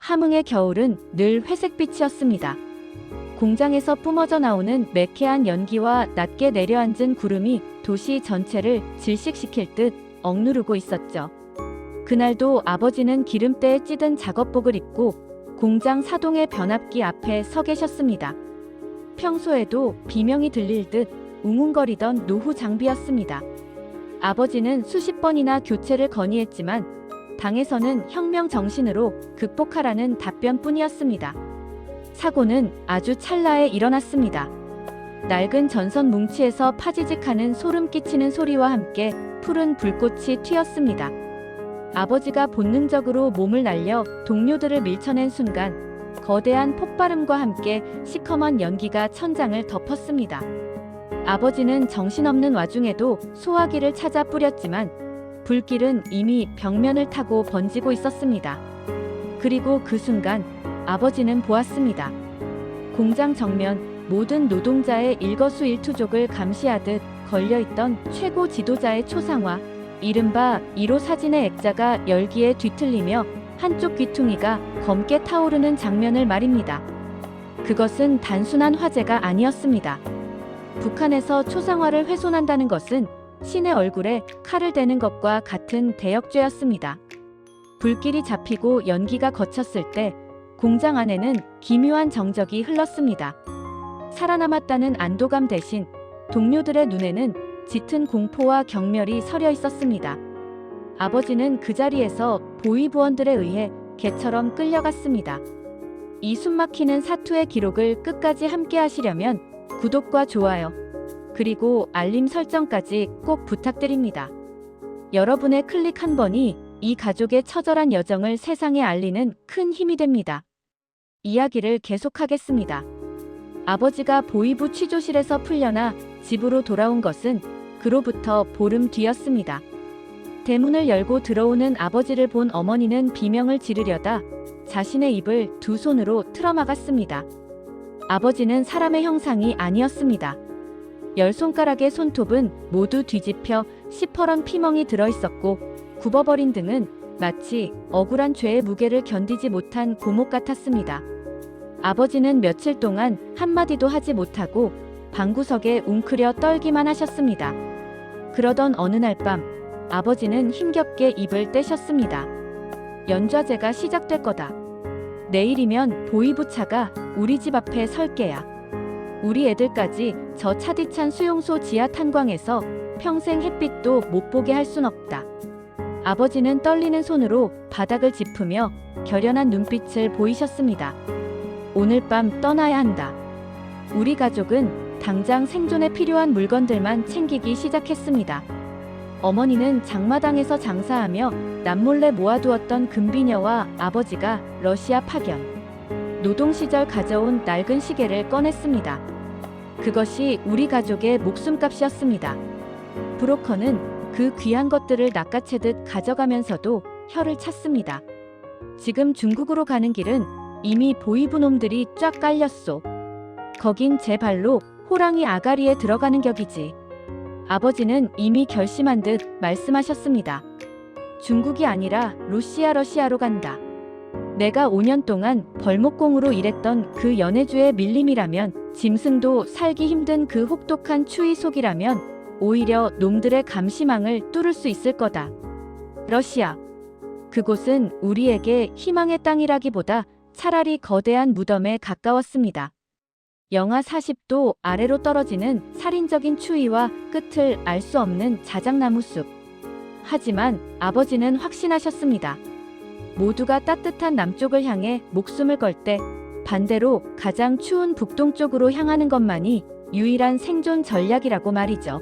함흥의 겨울은 늘 회색빛이었습니다. 공장에서 뿜어져 나오는 매캐한 연기와 낮게 내려앉은 구름이 도시 전체를 질식시킬 듯 억누르고 있었죠. 그날도 아버지는 기름때에 찌든 작업복을 입고 공장 사동의 변압기 앞에 서 계셨습니다. 평소에도 비명이 들릴 듯 웅웅거리던 노후 장비였습니다. 아버지는 수십 번이나 교체를 건의했지만 당에서는 혁명 정신으로 극복하라는 답변뿐이었습니다. 사고는 아주 찰나에 일어났습니다. 낡은 전선 뭉치에서 파지직하는 소름 끼치는 소리와 함께 푸른 불꽃이 튀었습니다. 아버지가 본능적으로 몸을 날려 동료들을 밀쳐낸 순간 거대한 폭발음과 함께 시커먼 연기가 천장을 덮었습니다. 아버지는 정신없는 와중에도 소화기를 찾아 뿌렸지만 불길은 이미 벽면을 타고 번지고 있었습니다. 그리고 그 순간 아버지는 보았습니다. 공장 정면 모든 노동자의 일거수일투족을 감시하듯 걸려있던 최고 지도자의 초상화, 이른바 1호 사진의 액자가 열기에 뒤틀리며 한쪽 귀퉁이가 검게 타오르는 장면을 말입니다. 그것은 단순한 화제가 아니었습니다. 북한에서 초상화를 훼손한다는 것은 신의 얼굴에 칼을 대는 것과 같은 대역죄였습니다. 불길이 잡히고 연기가 거쳤을 때 공장 안에는 기묘한 정적이 흘렀습니다. 살아남았다는 안도감 대신 동료들의 눈에는 짙은 공포와 경멸이 서려 있었습니다. 아버지는 그 자리에서 보위부원들에 의해 개처럼 끌려갔습니다. 이 숨막히는 사투의 기록을 끝까지 함께 하시려면 구독과 좋아요, 그리고 알림 설정까지 꼭 부탁드립니다. 여러분의 클릭 한 번이 이 가족의 처절한 여정을 세상에 알리는 큰 힘이 됩니다. 이야기를 계속하겠습니다. 아버지가 보위부 취조실에서 풀려나 집으로 돌아온 것은 그로부터 보름 뒤였습니다. 대문을 열고 들어오는 아버지를 본 어머니는 비명을 지르려다 자신의 입을 두 손으로 틀어막았습니다. 아버지는 사람의 형상이 아니었습니다. 10손가락의 손톱은 모두 뒤집혀 시퍼런 피멍이 들어있었고 굽어버린 등은 마치 억울한 죄의 무게를 견디지 못한 고목 같았습니다. 아버지는 며칠 동안 한마디도 하지 못하고 방구석에 웅크려 떨기만 하셨습니다. 그러던 어느 날 밤 아버지는 힘겹게 입을 떼셨습니다. 연좌제가 시작될 거다. 내일이면 보위부차가 우리 집 앞에 설 게야. 우리 애들까지 저 차디찬 수용소 지하 탄광에서 평생 햇빛도 못 보게 할 순 없다. 아버지는 떨리는 손으로 바닥을 짚으며 결연한 눈빛을 보이셨습니다. 오늘 밤 떠나야 한다. 우리 가족은 당장 생존에 필요한 물건들만 챙기기 시작했습니다. 어머니는 장마당에서 장사하며 남몰래 모아두었던 금비녀와 아버지가 러시아 파견, 노동 시절 가져온 낡은 시계를 꺼냈습니다. 그것이 우리 가족의 목숨값이었습니다. 브로커는 그 귀한 것들을 낚아채듯 가져가면서도 혀를 찼습니다. 지금 중국으로 가는 길은 이미 보위부 놈들이 쫙 깔렸소. 거긴 제 발로 호랑이 아가리에 들어가는 격이지. 아버지는 이미 결심한 듯 말씀하셨습니다. 중국이 아니라 러시아로 간다. 내가 5년 동안 벌목공으로 일했던 그 연해주의 밀림이라면, 짐승도 살기 힘든 그 혹독한 추위 속이라면 오히려 놈들의 감시망을 뚫을 수 있을 거다. 러시아. 그곳은 우리에게 희망의 땅이라기보다 차라리 거대한 무덤에 가까웠습니다. 영하 40도 아래로 떨어지는 살인적인 추위와 끝을 알 수 없는 자작나무 숲. 하지만 아버지는 확신하셨습니다. 모두가 따뜻한 남쪽을 향해 목숨을 걸 때 반대로 가장 추운 북동쪽으로 향하는 것만이 유일한 생존 전략이라고 말이죠.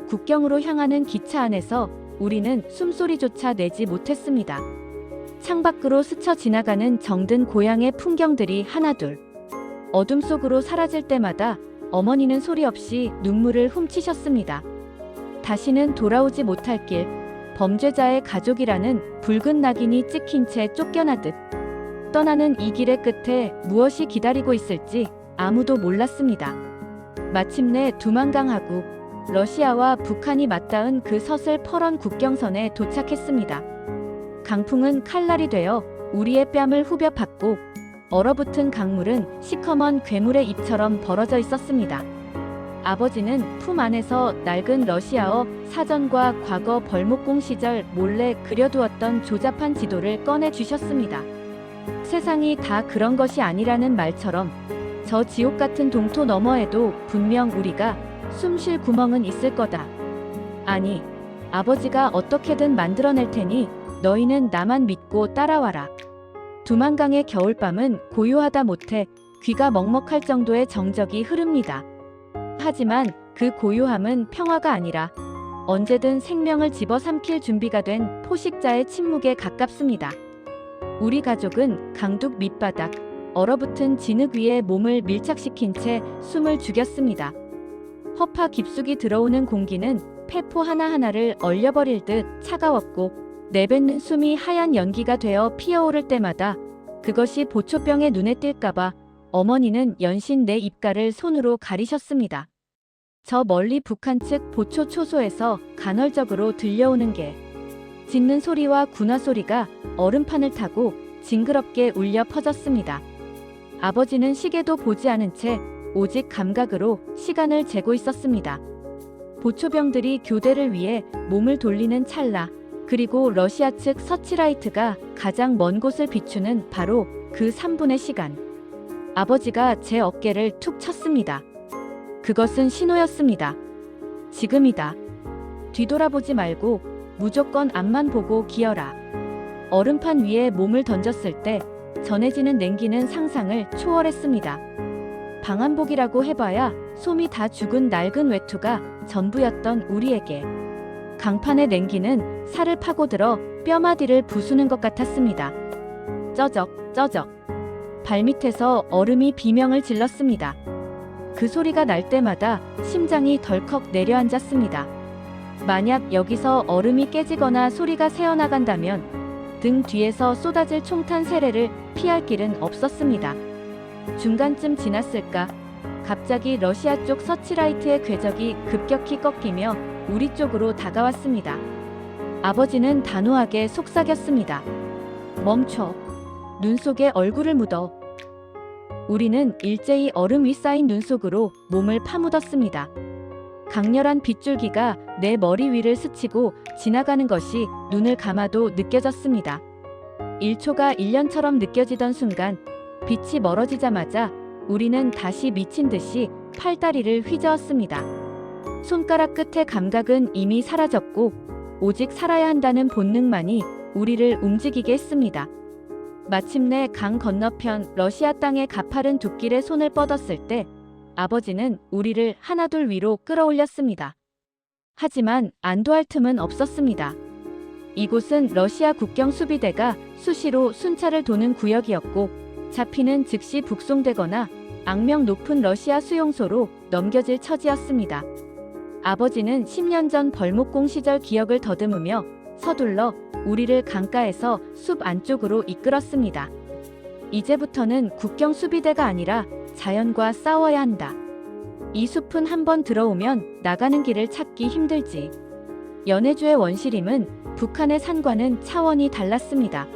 국경으로 향하는 기차 안에서 우리는 숨소리조차 내지 못했습니다. 창밖으로 스쳐 지나가는 정든 고향의 풍경들이 하나둘 어둠 속으로 사라질 때마다 어머니는 소리 없이 눈물을 훔치셨습니다. 다시는 돌아오지 못할 길, 범죄자의 가족이라는 붉은 낙인이 찍힌 채 쫓겨나듯 떠나는 이 길의 끝에 무엇이 기다리고 있을지 아무도 몰랐습니다. 마침내 두만강하고 러시아와 북한이 맞닿은 그 서슬 퍼런 국경선에 도착했습니다. 강풍은 칼날이 되어 우리의 뺨을 후벼 팠고 얼어붙은 강물은 시커먼 괴물의 입처럼 벌어져 있었습니다. 아버지는 품 안에서 낡은 러시아어 사전과 과거 벌목공 시절 몰래 그려두었던 조잡한 지도를 꺼내 주셨습니다. 세상이 다 그런 것이 아니라는 말처럼 저 지옥 같은 동토 너머에도 분명 우리가 숨 쉴 구멍은 있을 거다. 아니, 아버지가 어떻게든 만들어낼 테니 너희는 나만 믿고 따라와라. 두만강의 겨울밤은 고요하다 못해 귀가 먹먹할 정도의 정적이 흐릅니다. 하지만 그 고요함은 평화가 아니라 언제든 생명을 집어삼킬 준비가 된 포식자의 침묵에 가깝습니다. 우리 가족은 강둑 밑바닥, 얼어붙은 진흙 위에 몸을 밀착시킨 채 숨을 죽였습니다. 허파 깊숙이 들어오는 공기는 폐포 하나하나를 얼려버릴 듯 차가웠고 내뱉는 숨이 하얀 연기가 되어 피어오를 때마다 그것이 보초병의 눈에 띌까봐 어머니는 연신 내 입가를 손으로 가리셨습니다. 저 멀리 북한 측 보초 초소에서 간헐적으로 들려오는 게 짖는 소리와 군화 소리가 얼음판을 타고 징그럽게 울려 퍼졌습니다. 아버지는 시계도 보지 않은 채 오직 감각으로 시간을 재고 있었습니다. 보초병들이 교대를 위해 몸을 돌리는 찰나, 그리고 러시아 측 서치라이트가 가장 먼 곳을 비추는 바로 그 3분의 시간. 아버지가 제 어깨를 툭 쳤습니다. 그것은 신호였습니다. 지금이다. 뒤돌아보지 말고 무조건 앞만 보고 기어라. 얼음판 위에 몸을 던졌을 때 전해지는 냉기는 상상을 초월했습니다. 방한복이라고 해봐야 솜이 다 죽은 낡은 외투가 전부였던 우리에게 강판의 냉기는 살을 파고들어 뼈마디를 부수는 것 같았습니다. 쩌적 쩌적 발밑에서 얼음이 비명을 질렀습니다. 그 소리가 날 때마다 심장이 덜컥 내려앉았습니다. 만약 여기서 얼음이 깨지거나 소리가 새어나간다면 등 뒤에서 쏟아질 총탄 세례를 피할 길은 없었습니다. 중간쯤 지났을까? 갑자기 러시아 쪽 서치라이트의 궤적이 급격히 꺾이며 우리 쪽으로 다가왔습니다. 아버지는 단호하게 속삭였습니다. 멈춰. 눈 속에 얼굴을 묻어. 우리는 일제히 얼음 위 쌓인 눈 속으로 몸을 파묻었습니다. 강렬한 빗줄기가 내 머리 위를 스치고 지나가는 것이 눈을 감아도 느껴졌습니다. 1초가 1년처럼 느껴지던 순간 빛이 멀어지자마자 우리는 다시 미친 듯이 팔다리를 휘저었습니다. 손가락 끝의 감각은 이미 사라졌고 오직 살아야 한다는 본능만이 우리를 움직이게 했습니다. 마침내 강 건너편 러시아 땅의 가파른 둑길에 손을 뻗었을 때 아버지는 우리를 하나둘 위로 끌어올렸습니다. 하지만 안도할 틈은 없었습니다. 이곳은 러시아 국경 수비대가 수시로 순찰을 도는 구역이었고 잡히는 즉시 북송되거나 악명 높은 러시아 수용소로 넘겨질 처지였습니다. 아버지는 10년 전 벌목공 시절 기억을 더듬으며 서둘러 우리를 강가에서 숲 안쪽으로 이끌었습니다. 이제부터는 국경 수비대가 아니라 자연과 싸워야 한다. 이 숲은 한번 들어오면 나가는 길을 찾기 힘들지. 연해주의 원시림은 북한의 산과는 차원이 달랐습니다.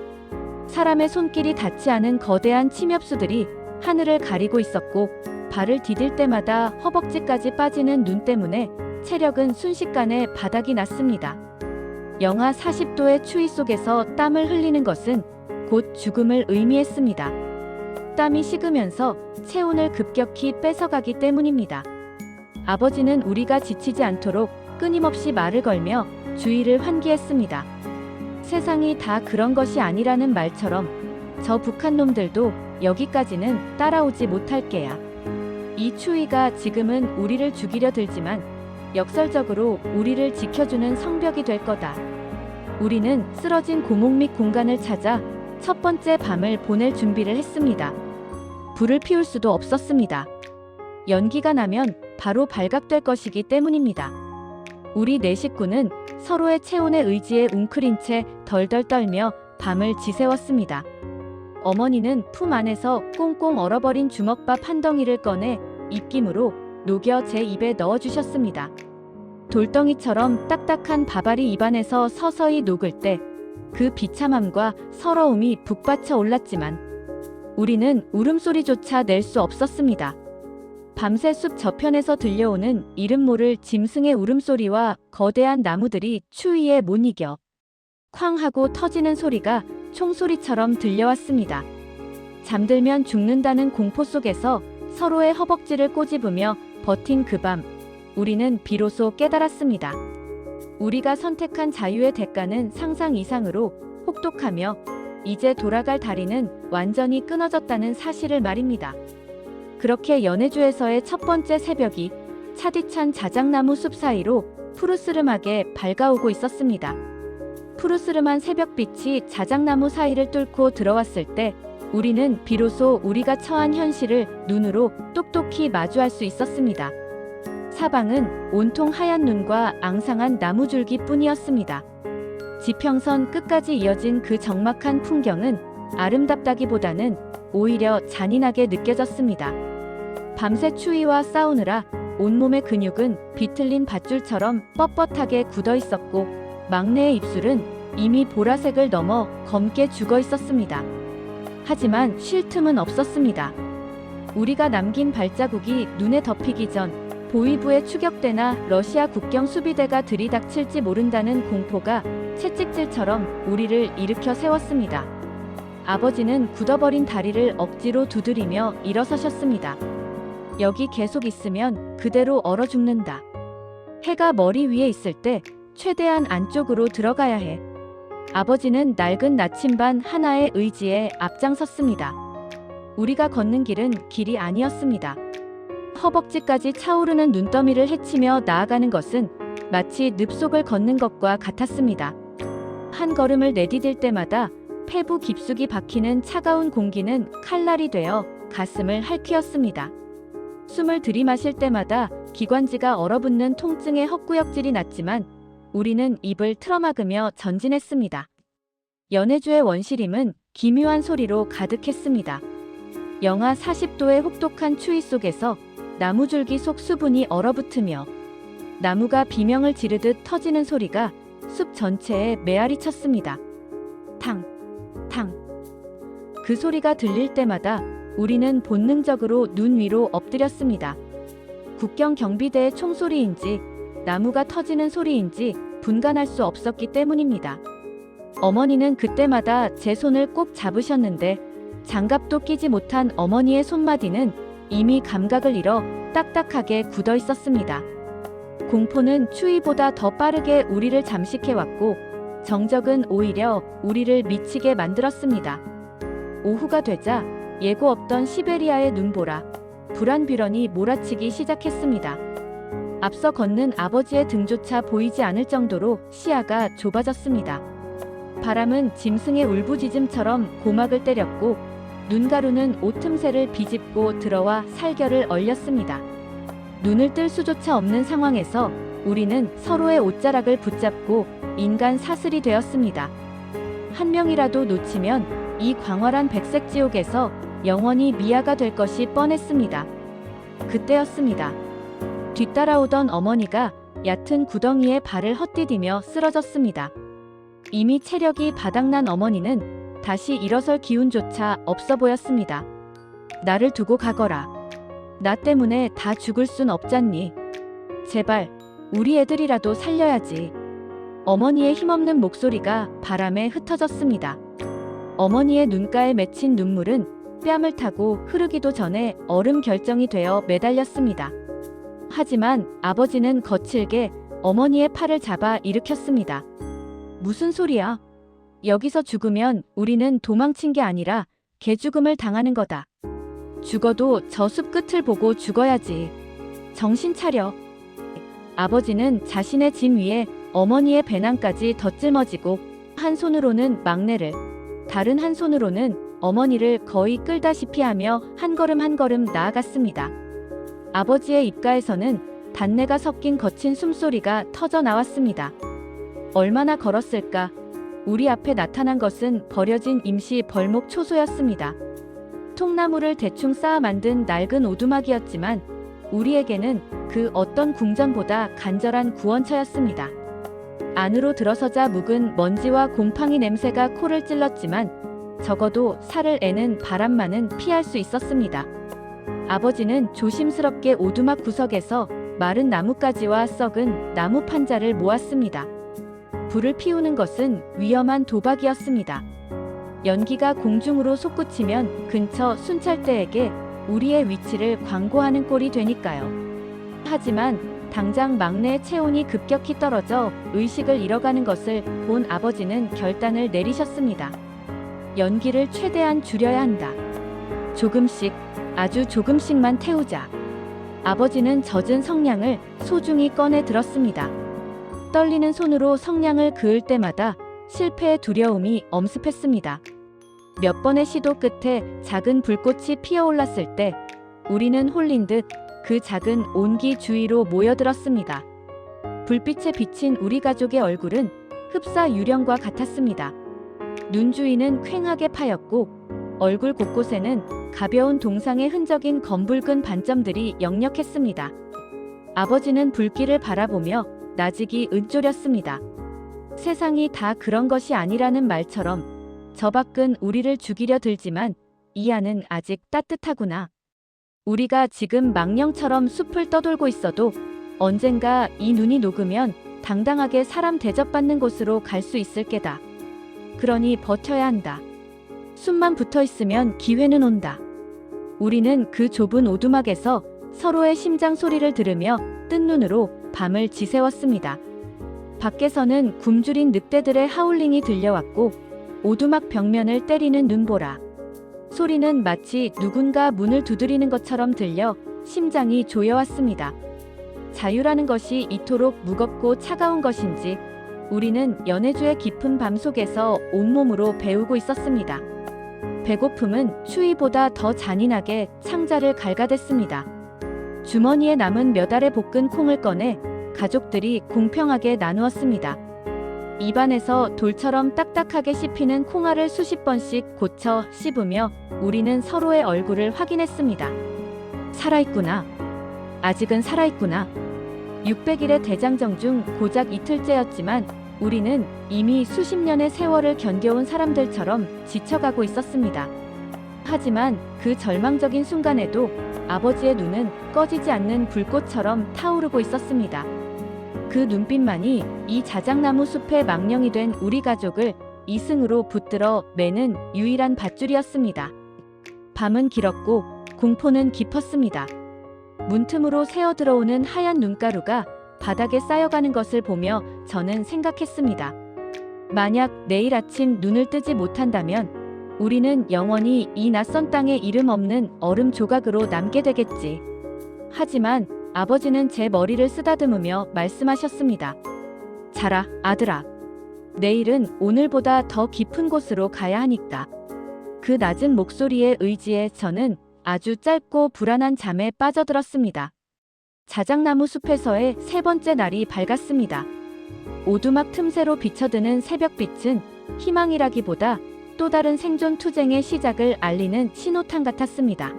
사람의 손길이 닿지 않은 거대한 침엽수들이 하늘을 가리고 있었고 발을 디딜 때마다 허벅지까지 빠지는 눈 때문에 체력은 순식간에 바닥이 났습니다. 영하 40도의 추위 속에서 땀을 흘리는 것은 곧 죽음을 의미했습니다. 땀이 식으면서 체온을 급격히 뺏어가기 때문입니다. 아버지는 우리가 지치지 않도록 끊임없이 말을 걸며 주의를 환기했습니다. 세상이 다 그런 것이 아니라는 말처럼 저 북한 놈들도 여기까지는 따라오지 못할 게야. 이 추위가 지금은 우리를 죽이려 들지만 역설적으로 우리를 지켜주는 성벽이 될 거다. 우리는 쓰러진 고목 및 공간을 찾아 첫 번째 밤을 보낼 준비를 했습니다. 불을 피울 수도 없었습니다. 연기가 나면 바로 발각될 것이기 때문입니다. 우리 네 식구는 서로의 체온에 의지에 웅크린 채 덜덜 떨며 밤을 지새웠습니다. 어머니는 품 안에서 꽁꽁 얼어버린 주먹밥 한 덩이를 꺼내 입김으로 녹여 제 입에 넣어주셨습니다. 돌덩이처럼 딱딱한 밥알이 입안에서 서서히 녹을 때 그 비참함과 서러움이 북받쳐 올랐지만 우리는 울음소리조차 낼 수 없었습니다. 밤새 숲 저편에서 들려오는 이름 모를 짐승의 울음소리와 거대한 나무들이 추위에 못 이겨 쾅 하고 터지는 소리가 총소리처럼 들려왔습니다. 잠들면 죽는다는 공포 속에서 서로의 허벅지를 꼬집으며 버틴 그 밤, 우리는 비로소 깨달았습니다. 우리가 선택한 자유의 대가는 상상 이상으로 혹독하며 이제 돌아갈 다리는 완전히 끊어졌다는 사실을 말입니다. 그렇게 연해주에서의 첫 번째 새벽이 차디찬 자작나무 숲 사이로 푸르스름하게 밝아오고 있었습니다. 푸르스름한 새벽빛이 자작나무 사이를 뚫고 들어왔을 때 우리는 비로소 우리가 처한 현실을 눈으로 똑똑히 마주할 수 있었습니다. 사방은 온통 하얀 눈과 앙상한 나무줄기 뿐이었습니다. 지평선 끝까지 이어진 그 적막한 풍경은 아름답다기보다는 오히려 잔인하게 느껴졌습니다. 밤새 추위와 싸우느라 온몸의 근육은 비틀린 밧줄처럼 뻣뻣하게 굳어 있었고 막내의 입술은 이미 보라색을 넘어 검게 죽어 있었습니다. 하지만 쉴 틈은 없었습니다. 우리가 남긴 발자국이 눈에 덮이기 전 보위부의 추격대나 러시아 국경 수비대가 들이닥칠지 모른다는 공포가 채찍질처럼 우리를 일으켜 세웠습니다. 아버지는 굳어버린 다리를 억지로 두드리며 일어서셨습니다. 여기 계속 있으면 그대로 얼어 죽는다. 해가 머리 위에 있을 때 최대한 안쪽으로 들어가야 해. 아버지는 낡은 나침반 하나의 의지에 앞장섰습니다. 우리가 걷는 길은 길이 아니었습니다. 허벅지까지 차오르는 눈더미를 헤치며 나아가는 것은 마치 늪속을 걷는 것과 같았습니다. 한 걸음을 내디딜 때마다 폐부 깊숙이 박히는 차가운 공기는 칼날이 되어 가슴을 핥히었습니다. 숨을 들이마실 때마다 기관지가 얼어붙는 통증의 헛구역질이 났지만 우리는 입을 틀어막으며 전진했습니다. 연해주의 원시림은 기묘한 소리로 가득했습니다. 영하 40도의 혹독한 추위 속에서 나무줄기 속 수분이 얼어붙으며 나무가 비명을 지르듯 터지는 소리가 숲 전체에 메아리 쳤습니다. 탕, 탕. 그 소리가 들릴 때마다 우리는 본능적으로 눈 위로 엎드렸습니다. 국경 경비대의 총소리인지 나무가 터지는 소리인지 분간할 수 없었기 때문입니다. 어머니는 그때마다 제 손을 꼭 잡으셨는데 장갑도 끼지 못한 어머니의 손마디는 이미 감각을 잃어 딱딱하게 굳어 있었습니다. 공포는 추위보다 더 빠르게 우리를 잠식해왔고 정적은 오히려 우리를 미치게 만들었습니다. 오후가 되자 예고 없던 시베리아의 눈보라, 불안뷰런이 몰아치기 시작했습니다. 앞서 걷는 아버지의 등조차 보이지 않을 정도로 시야가 좁아졌습니다. 바람은 짐승의 울부짖음처럼 고막을 때렸고 눈가루는 옷 틈새를 비집고 들어와 살결을 얼렸습니다. 눈을 뜰 수조차 없는 상황에서 우리는 서로의 옷자락을 붙잡고 인간 사슬이 되었습니다. 한 명이라도 놓치면 이 광활한 백색 지옥에서 영원히 미아가 될 것이 뻔했습니다. 그때였습니다. 뒤따라오던 어머니가 얕은 구덩이에 발을 헛디디며 쓰러졌습니다. 이미 체력이 바닥난 어머니는 다시 일어설 기운조차 없어 보였습니다. 나를 두고 가거라. 나 때문에 다 죽을 순 없잖니. 제발 우리 애들이라도 살려야지. 어머니의 힘없는 목소리가 바람에 흩어졌습니다. 어머니의 눈가에 맺힌 눈물은 뺨을 타고 흐르기도 전에 얼음 결정이 되어 매달렸습니다. 하지만 아버지는 거칠게 어머니의 팔을 잡아 일으켰습니다. 무슨 소리야? 여기서 죽으면 우리는 도망친 게 아니라 개죽음을 당하는 거다. 죽어도 저 숲 끝을 보고 죽어야지. 정신 차려. 아버지는 자신의 짐 위에 어머니의 배낭까지 덧짊어지고 한 손으로는 막내를, 다른 한 손으로는 어머니를 거의 끌다시피 하며 한 걸음 한 걸음 나아갔습니다. 아버지의 입가에서는 단내가 섞인 거친 숨소리가 터져 나왔습니다. 얼마나 걸었을까? 우리 앞에 나타난 것은 버려진 임시 벌목 초소였습니다. 통나무를 대충 쌓아 만든 낡은 오두막이었지만 우리에게는 그 어떤 궁전보다 간절한 구원처였습니다. 안으로 들어서자 묵은 먼지와 곰팡이 냄새가 코를 찔렀지만 적어도 살을 애는 바람만은 피할 수 있었습니다. 아버지는 조심스럽게 오두막 구석에서 마른 나뭇가지와 썩은 나무 판자를 모았습니다. 불을 피우는 것은 위험한 도박이었습니다. 연기가 공중으로 솟구치면 근처 순찰대에게 우리의 위치를 광고하는 꼴이 되니까요. 하지만 당장 막내의 체온이 급격히 떨어져 의식을 잃어가는 것을 본 아버지는 결단을 내리셨습니다. 연기를 최대한 줄여야 한다. 조금씩, 아주 조금씩만 태우자. 아버지는 젖은 성냥을 소중히 꺼내 들었습니다. 떨리는 손으로 성냥을 그을 때마다 실패의 두려움이 엄습했습니다. 몇 번의 시도 끝에 작은 불꽃이 피어올랐을 때 우리는 홀린 듯 그 작은 온기 주위로 모여들었습니다. 불빛에 비친 우리 가족의 얼굴은 흡사 유령과 같았습니다. 눈 주위는 퀭하게 파였고 얼굴 곳곳에는 가벼운 동상의 흔적인 검붉은 반점들이 역력했습니다. 아버지는 불길을 바라보며 나직이 은쪼렸습니다. 세상이 다 그런 것이 아니라는 말처럼 저 밖은 우리를 죽이려 들지만 이 안은 아직 따뜻하구나. 우리가 지금 망령처럼 숲을 떠돌고 있어도 언젠가 이 눈이 녹으면 당당하게 사람 대접받는 곳으로 갈 수 있을 게다. 그러니 버텨야 한다. 숨만 붙어 있으면 기회는 온다. 우리는 그 좁은 오두막에서 서로의 심장 소리를 들으며 뜬 눈으로 밤을 지새웠습니다. 밖에서는 굶주린 늑대들의 하울링이 들려왔고 오두막 벽면을 때리는 눈보라. 소리는 마치 누군가 문을 두드리는 것처럼 들려 심장이 조여왔습니다. 자유라는 것이 이토록 무겁고 차가운 것인지 우리는 연해주의 깊은 밤 속에서 온몸으로 배우고 있었습니다. 배고픔은 추위보다 더 잔인하게 창자를 갈가댔습니다. 주머니에 남은 몇 알의 볶은 콩을 꺼내 가족들이 공평하게 나누었습니다. 입안에서 돌처럼 딱딱하게 씹히는 콩알을 수십 번씩 고쳐 씹으며 우리는 서로의 얼굴을 확인했습니다. 살아있구나. 아직은 살아있구나. 600일의 대장정 중 고작 이틀째였지만 우리는 이미 수십 년의 세월을 견뎌온 사람들처럼 지쳐가고 있었습니다. 하지만 그 절망적인 순간에도 아버지의 눈은 꺼지지 않는 불꽃처럼 타오르고 있었습니다. 그 눈빛만이 이 자작나무 숲의 망령이 된 우리 가족을 이승으로 붙들어 매는 유일한 밧줄이었습니다. 밤은 길었고 공포는 깊었습니다. 문틈으로 새어들어오는 하얀 눈가루가 바닥에 쌓여가는 것을 보며 저는 생각했습니다. 만약 내일 아침 눈을 뜨지 못한다면 우리는 영원히 이 낯선 땅에 이름 없는 얼음 조각으로 남게 되겠지. 하지만 아버지는 제 머리를 쓰다듬으며 말씀하셨습니다. 자라, 아들아. 내일은 오늘보다 더 깊은 곳으로 가야 하니까. 그 낮은 목소리의 의지에 저는 아주 짧고 불안한 잠에 빠져들었습니다. 자작나무 숲에서의 세 번째 날이 밝았습니다. 오두막 틈새로 비쳐드는 새벽빛은 희망이라기보다 또 다른 생존 투쟁의 시작을 알리는 신호탄 같았습니다.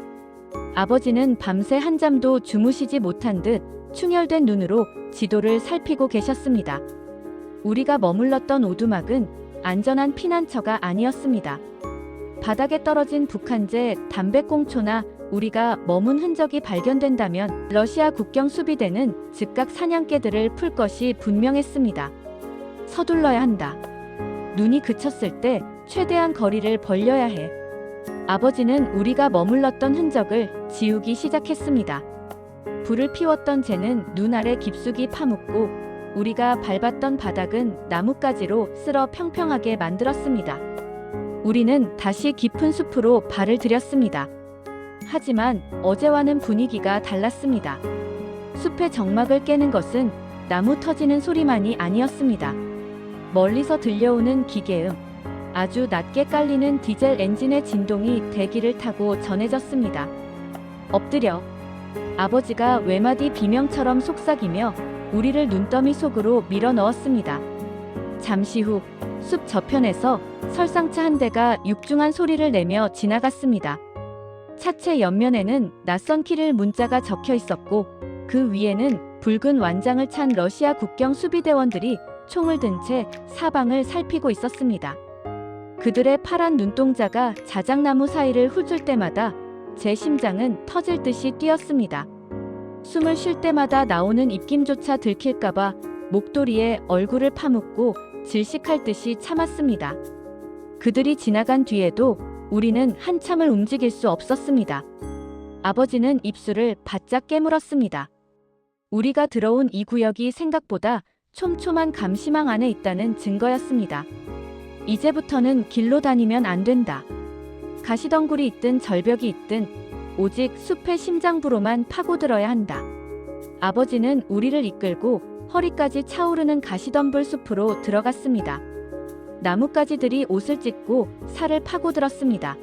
아버지는 밤새 한잠도 주무시지 못한 듯 충혈된 눈으로 지도를 살피고 계셨습니다. 우리가 머물렀던 오두막은 안전한 피난처가 아니었습니다. 바닥에 떨어진 북한제 담배꽁초나 우리가 머문 흔적이 발견된다면 러시아 국경 수비대는 즉각 사냥개들을 풀 것이 분명했습니다. 서둘러야 한다. 눈이 그쳤을 때 최대한 거리를 벌려야 해. 아버지는 우리가 머물렀던 흔적을 지우기 시작했습니다. 불을 피웠던 재는 눈 아래 깊숙이 파묻고 우리가 밟았던 바닥은 나뭇가지로 쓸어 평평하게 만들었습니다. 우리는 다시 깊은 숲으로 발을 들였습니다. 하지만 어제와는 분위기가 달랐습니다. 숲의 정막을 깨는 것은 나무 터지는 소리만이 아니었습니다. 멀리서 들려오는 기계음, 아주 낮게 깔리는 디젤 엔진의 진동이 대기를 타고 전해졌습니다. 엎드려. 아버지가 외마디 비명처럼 속삭이며 우리를 눈더미 속으로 밀어 넣었습니다. 잠시 후 숲 저편에서 설상차 한 대가 육중한 소리를 내며 지나갔습니다. 차체 옆면에는 낯선 키릴 문자가 적혀 있었고 그 위에는 붉은 완장을 찬 러시아 국경 수비대원들이 총을 든 채 사방을 살피고 있었습니다. 그들의 파란 눈동자가 자작나무 사이를 훑을 때마다 제 심장은 터질 듯이 뛰었습니다. 숨을 쉴 때마다 나오는 입김조차 들킬까봐 목도리에 얼굴을 파묻고 질식할 듯이 참았습니다. 그들이 지나간 뒤에도 우리는 한참을 움직일 수 없었습니다. 아버지는 입술을 바짝 깨물었습니다. 우리가 들어온 이 구역이 생각보다 촘촘한 감시망 안에 있다는 증거였습니다. 이제부터는 길로 다니면 안 된다. 가시덩굴이 있든 절벽이 있든 오직 숲의 심장부로만 파고들어야 한다. 아버지는 우리를 이끌고 허리까지 차오르는 가시덤불 숲으로 들어갔습니다. 나뭇가지들이 옷을 찢고 살을 파고들었습니다.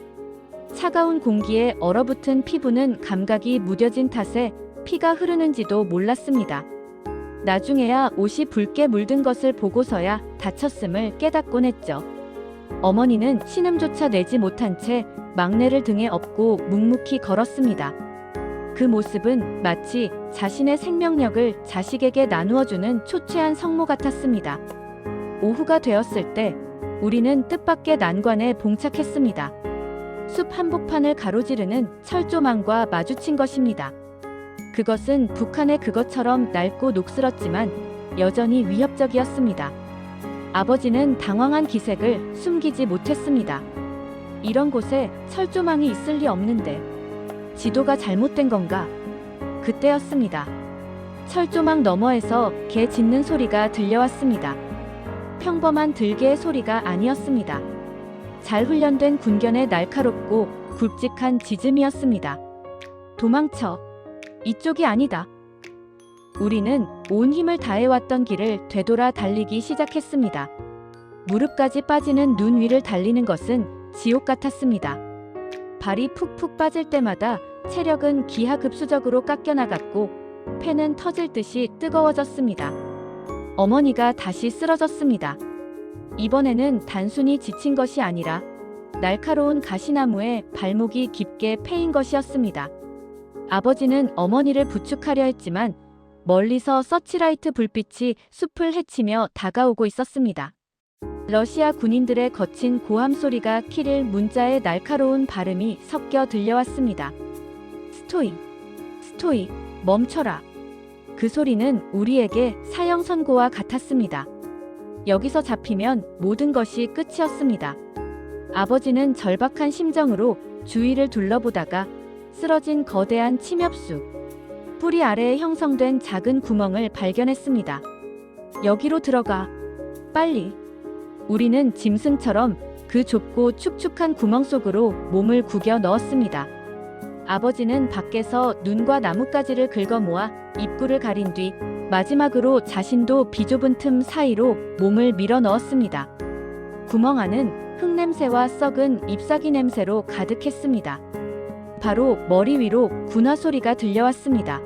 차가운 공기에 얼어붙은 피부는 감각이 무뎌진 탓에 피가 흐르는지도 몰랐습니다. 나중에야 옷이 붉게 물든 것을 보고서야 다쳤음을 깨닫곤 했죠. 어머니는 신음조차 내지 못한 채 막내를 등에 업고 묵묵히 걸었습니다. 그 모습은 마치 자신의 생명력을 자식에게 나누어주는 초췌한 성모 같았습니다. 오후가 되었을 때 우리는 뜻밖의 난관에 봉착했습니다. 숲 한복판을 가로지르는 철조망과 마주친 것입니다. 그것은 북한의 그것처럼 낡고 녹슬었지만 여전히 위협적이었습니다. 아버지는 당황한 기색을 숨기지 못했습니다. 이런 곳에 철조망이 있을 리 없는데 지도가 잘못된 건가? 그때였습니다. 철조망 너머에서 개 짖는 소리가 들려왔습니다. 평범한 들개의 소리가 아니었습니다. 잘 훈련된 군견의 날카롭고 굵직한 짖음이었습니다. 도망쳐. 이쪽이 아니다. 우리는 온 힘을 다해왔던 길을 되돌아 달리기 시작했습니다. 무릎까지 빠지는 눈 위를 달리는 것은 지옥 같았습니다. 발이 푹푹 빠질 때마다 체력은 기하급수적으로 깎여나갔고 폐는 터질 듯이 뜨거워졌습니다. 어머니가 다시 쓰러졌습니다. 이번에는 단순히 지친 것이 아니라 날카로운 가시나무에 발목이 깊게 패인 것이었습니다. 아버지는 어머니를 부축하려 했지만 멀리서 서치라이트 불빛이 숲을 헤치며 다가오고 있었습니다. 러시아 군인들의 거친 고함 소리가 키릴 문자의 날카로운 발음이 섞여 들려왔습니다. 스토이, 스토이, 멈춰라. 그 소리는 우리에게 사형 선고와 같았습니다. 여기서 잡히면 모든 것이 끝이었습니다. 아버지는 절박한 심정으로 주위를 둘러보다가 쓰러진 거대한 침엽수, 뿌리 아래에 형성된 작은 구멍을 발견했습니다. 여기로 들어가. 빨리. 우리는 짐승처럼 그 좁고 축축한 구멍 속으로 몸을 구겨 넣었습니다. 아버지는 밖에서 눈과 나뭇가지를 긁어 모아 입구를 가린 뒤 마지막으로 자신도 비좁은 틈 사이로 몸을 밀어 넣었습니다. 구멍 안은 흙냄새와 썩은 잎사귀 냄새로 가득했습니다. 바로 머리 위로 군화 소리가 들려왔습니다.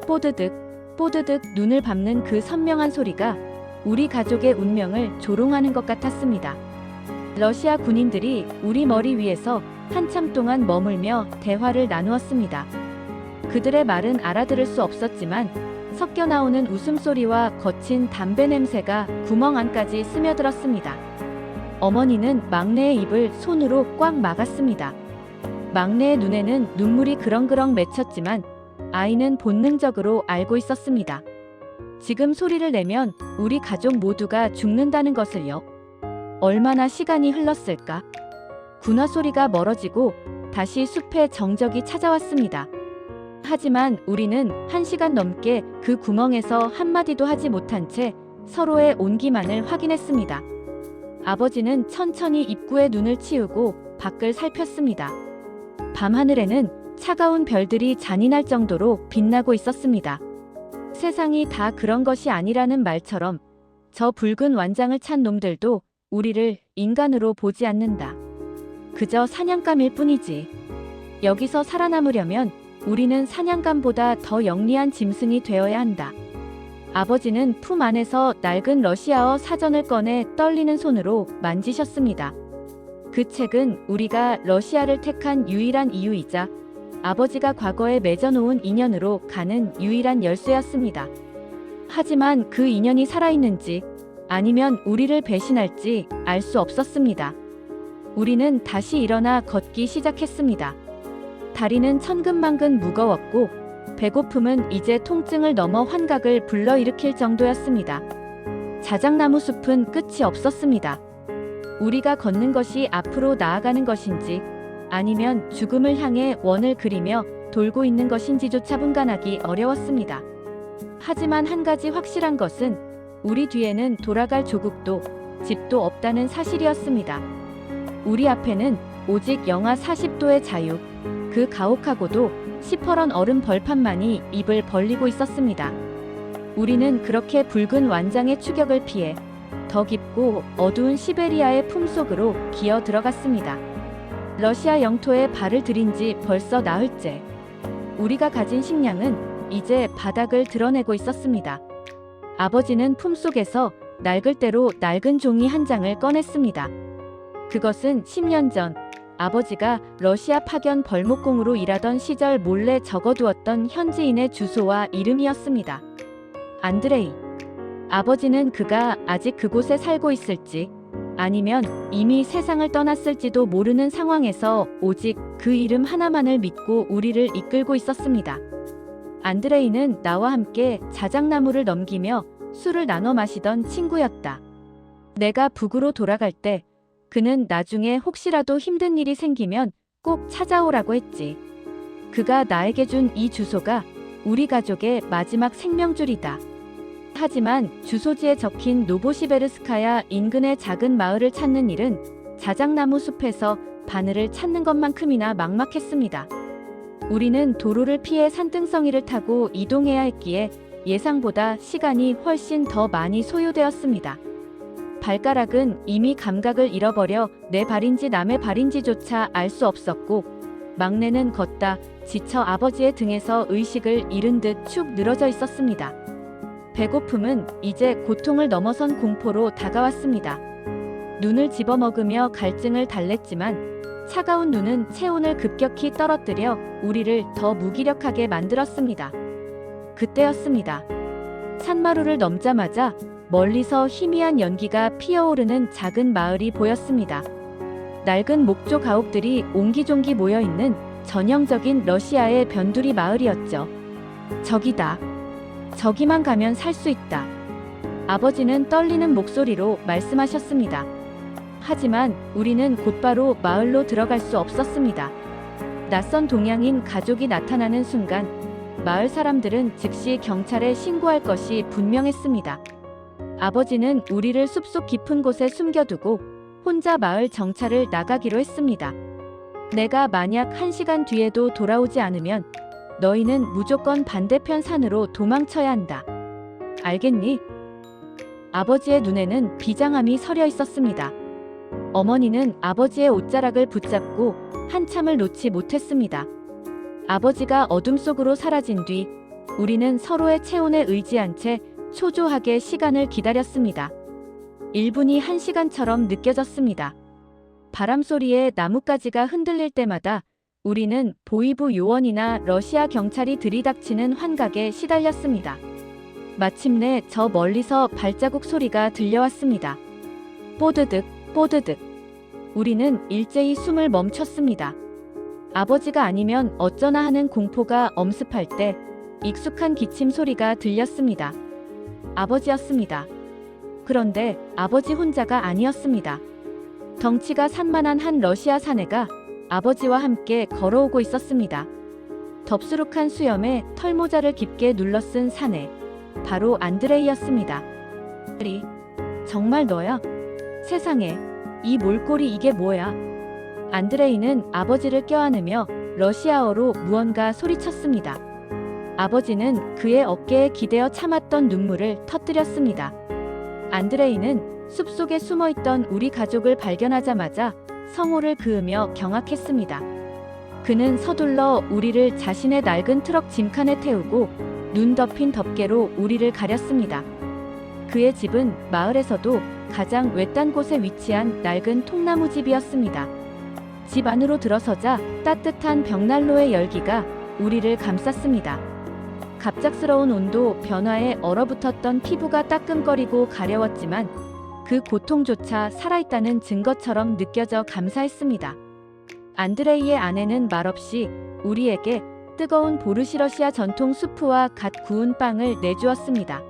뽀드득, 뽀드득 눈을 밟는 그 선명한 소리가 우리 가족의 운명을 조롱하는 것 같았습니다. 러시아 군인들이 우리 머리 위에서 한참 동안 머물며 대화를 나누었습니다. 그들의 말은 알아들을 수 없었지만 섞여 나오는 웃음소리와 거친 담배 냄새가 구멍 안까지 스며들었습니다. 어머니는 막내의 입을 손으로 꽉 막았습니다. 막내의 눈에는 눈물이 그렁그렁 맺혔지만 아이는 본능적으로 알고 있었습니다. 지금 소리를 내면 우리 가족 모두가 죽는다는 것을요. 얼마나 시간이 흘렀을까? 군화 소리가 멀어지고 다시 숲의 정적이 찾아왔습니다. 하지만 우리는 1시간 넘게 그 구멍에서 한마디도 하지 못한 채 서로의 온기만을 확인했습니다. 아버지는 천천히 입구에 눈을 치우고 밖을 살폈습니다. 밤하늘에는 차가운 별들이 잔인할 정도로 빛나고 있었습니다. 세상이 다 그런 것이 아니라는 말처럼 저 붉은 완장을 찬 놈들도 우리를 인간으로 보지 않는다. 그저 사냥감일 뿐이지. 여기서 살아남으려면 우리는 사냥감보다 더 영리한 짐승이 되어야 한다. 아버지는 품 안에서 낡은 러시아어 사전을 꺼내 떨리는 손으로 만지셨습니다. 그 책은 우리가 러시아를 택한 유일한 이유이자 아버지가 과거에 맺어놓은 인연으로 가는 유일한 열쇠였습니다. 하지만 그 인연이 살아있는지 아니면 우리를 배신할지 알 수 없었습니다. 우리는 다시 일어나 걷기 시작했습니다. 다리는 천근만근 무거웠고 배고픔은 이제 통증을 넘어 환각을 불러일으킬 정도였습니다. 자작나무 숲은 끝이 없었습니다. 우리가 걷는 것이 앞으로 나아가는 것인지 아니면 죽음을 향해 원을 그리며 돌고 있는 것인지조차 분간하기 어려웠습니다. 하지만 한 가지 확실한 것은 우리 뒤에는 돌아갈 조국도 집도 없다는 사실이었습니다. 우리 앞에는 오직 영하 40도의 자유, 그 가혹하고도 시퍼런 얼음 벌판만이 입을 벌리고 있었습니다. 우리는 그렇게 붉은 완장의 추격을 피해 더 깊고 어두운 시베리아의 품속으로 기어 들어갔습니다. 러시아 영토에 발을 들인 지 벌써 나흘째. 우리가 가진 식량은 이제 바닥을 드러내고 있었습니다. 아버지는 품속에서 낡을 대로 낡은 종이 한 장을 꺼냈습니다. 그것은 10년 전 아버지가 러시아 파견 벌목공으로 일하던 시절 몰래 적어두었던 현지인의 주소와 이름이었습니다. 안드레이. 아버지는 그가 아직 그곳에 살고 있을지 아니면 이미 세상을 떠났을지도 모르는 상황에서 오직 그 이름 하나만을 믿고 우리를 이끌고 있었습니다. 안드레이는 나와 함께 자작나무를 넘기며 술을 나눠 마시던 친구였다. 내가 북으로 돌아갈 때 그는 나중에 혹시라도 힘든 일이 생기면 꼭 찾아오라고 했지. 그가 나에게 준 이 주소가 우리 가족의 마지막 생명줄이다. 하지만 주소지에 적힌 노보시베르스카야 인근의 작은 마을을 찾는 일은 자작나무 숲에서 바늘을 찾는 것만큼이나 막막했습니다. 우리는 도로를 피해 산등성이를 타고 이동해야 했기에 예상보다 시간이 훨씬 더 많이 소요되었습니다. 발가락은 이미 감각을 잃어버려 내 발인지 남의 발인지조차 알 수 없었고 막내는 걷다 지쳐 아버지의 등에서 의식을 잃은 듯 축 늘어져 있었습니다. 배고픔은 이제 고통을 넘어선 공포로 다가왔습니다. 눈을 집어먹으며 갈증을 달랬지만 차가운 눈은 체온을 급격히 떨어뜨려 우리를 더 무기력하게 만들었습니다. 그때였습니다. 산마루를 넘자마자 멀리서 희미한 연기가 피어오르는 작은 마을이 보였습니다. 낡은 목조 가옥들이 옹기종기 모여있는 전형적인 러시아의 변두리 마을이었죠. 저기다. 저기만 가면 살 수 있다. 아버지는 떨리는 목소리로 말씀하셨습니다. 하지만 우리는 곧바로 마을로 들어갈 수 없었습니다. 낯선 동양인 가족이 나타나는 순간 마을 사람들은 즉시 경찰에 신고할 것이 분명했습니다. 아버지는 우리를 숲속 깊은 곳에 숨겨두고 혼자 마을 정찰을 나가기로 했습니다. 내가 만약 1시간 뒤에도 돌아오지 않으면 너희는 무조건 반대편 산으로 도망쳐야 한다. 알겠니? 아버지의 눈에는 비장함이 서려 있었습니다. 어머니는 아버지의 옷자락을 붙잡고 한참을 놓지 못했습니다. 아버지가 어둠 속으로 사라진 뒤 우리는 서로의 체온에 의지한 채 초조하게 시간을 기다렸습니다. 1분이 1시간처럼 느껴졌습니다. 바람 소리에 나뭇가지가 흔들릴 때마다 우리는 보이부 요원이나 러시아 경찰이 들이닥치는 환각에 시달렸습니다. 마침내 저 멀리서 발자국 소리가 들려왔습니다. 뽀드득, 뽀드득. 우리는 일제히 숨을 멈췄습니다. 아버지가 아니면 어쩌나 하는 공포가 엄습할 때 익숙한 기침 소리가 들렸습니다. 아버지였습니다. 그런데 아버지 혼자가 아니었습니다. 덩치가 산만한 한 러시아 사내가 아버지와 함께 걸어오고 있었습니다. 덥수룩한 수염에 털모자를 깊게 눌러쓴 사내. 바로 안드레이였습니다. 정말 너야? 세상에, 이 몰골이 이게 뭐야? 안드레이는 아버지를 껴안으며 러시아어로 무언가 소리쳤습니다. 아버지는 그의 어깨에 기대어 참았던 눈물을 터뜨렸습니다. 안드레이는 숲속에 숨어있던 우리 가족을 발견하자마자 성호를 그으며 경악했습니다. 그는 서둘러 우리를 자신의 낡은 트럭 짐칸에 태우고 눈 덮인 덮개로 우리를 가렸습니다. 그의 집은 마을에서도 가장 외딴 곳에 위치한 낡은 통나무 집이었습니다. 집 안으로 들어서자 따뜻한 벽난로의 열기가 우리를 감쌌습니다. 갑작스러운 온도 변화에 얼어붙었던 피부가 따끔거리고 가려웠지만 그 고통조차 살아있다는 증거처럼 느껴져 감사했습니다. 안드레이의 아내는 말없이 우리에게 뜨거운 보르시러시아 전통 수프와 갓 구운 빵을 내주었습니다.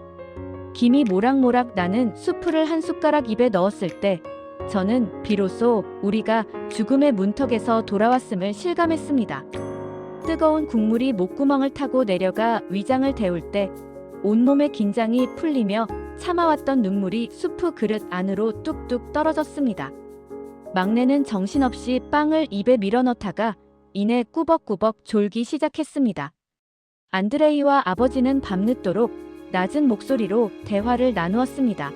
김이 모락모락 나는 수프를 한 숟가락 입에 넣었을 때 저는 비로소 우리가 죽음의 문턱에서 돌아왔음을 실감했습니다. 뜨거운 국물이 목구멍을 타고 내려가 위장을 데울 때 온몸의 긴장이 풀리며 참아왔던 눈물이 수프 그릇 안으로 뚝뚝 떨어졌습니다. 막내는 정신없이 빵을 입에 밀어넣다가 이내 꾸벅꾸벅 졸기 시작했습니다. 안드레이와 아버지는 밤늦도록 낮은 목소리로 대화를 나누었습니다.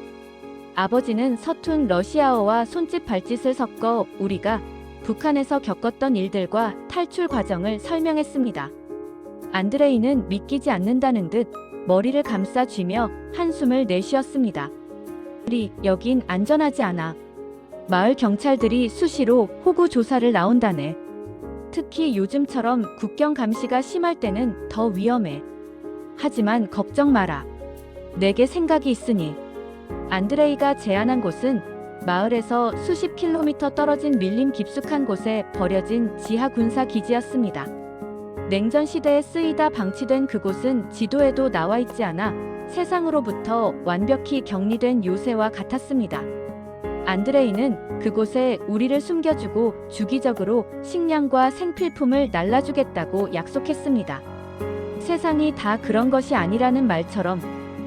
아버지는 서툰 러시아어와 손짓 발짓을 섞어 우리가 북한에서 겪었던 일들과 탈출 과정을 설명했습니다. 안드레이는 믿기지 않는다는 듯 머리를 감싸 쥐며 한숨을 내쉬었습니다. 우리 여긴 안전하지 않아. 마을 경찰들이 수시로 호구 조사를 나온다네. 특히 요즘처럼 국경 감시가 심할 때는 더 위험해. 하지만 걱정 마라. 내게 생각이 있으니. 안드레이가 제안한 곳은 마을에서 수십 킬로미터 떨어진 밀림 깊숙한 곳에 버려진 지하 군사 기지였습니다. 냉전 시대에 쓰이다 방치된 그곳은 지도에도 나와 있지 않아 세상으로부터 완벽히 격리된 요새와 같았습니다. 안드레이는 그곳에 우리를 숨겨주고 주기적으로 식량과 생필품을 날라주겠다고 약속했습니다. 세상이 다 그런 것이 아니라는 말처럼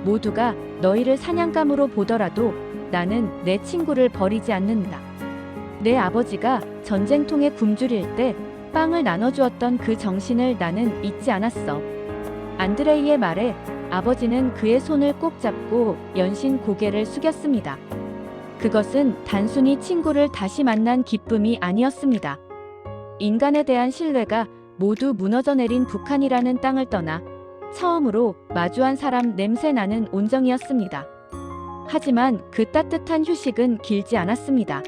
모두가 너희를 사냥감으로 보더라도 나는 내 친구를 버리지 않는다. 내 아버지가 전쟁통에 굶주릴 때 빵을 나눠주었던 그 정신을 나는 잊지 않았어. 안드레이의 말에 아버지는 그의 손을 꼭 잡고 연신 고개를 숙였습니다. 그것은 단순히 친구를 다시 만난 기쁨이 아니었습니다. 인간에 대한 신뢰가 모두 무너져 내린 북한이라는 땅을 떠나 처음으로 마주한 사람 냄새 나는 온정이었습니다. 하지만 그 따뜻한 휴식은 길지 않았습니다.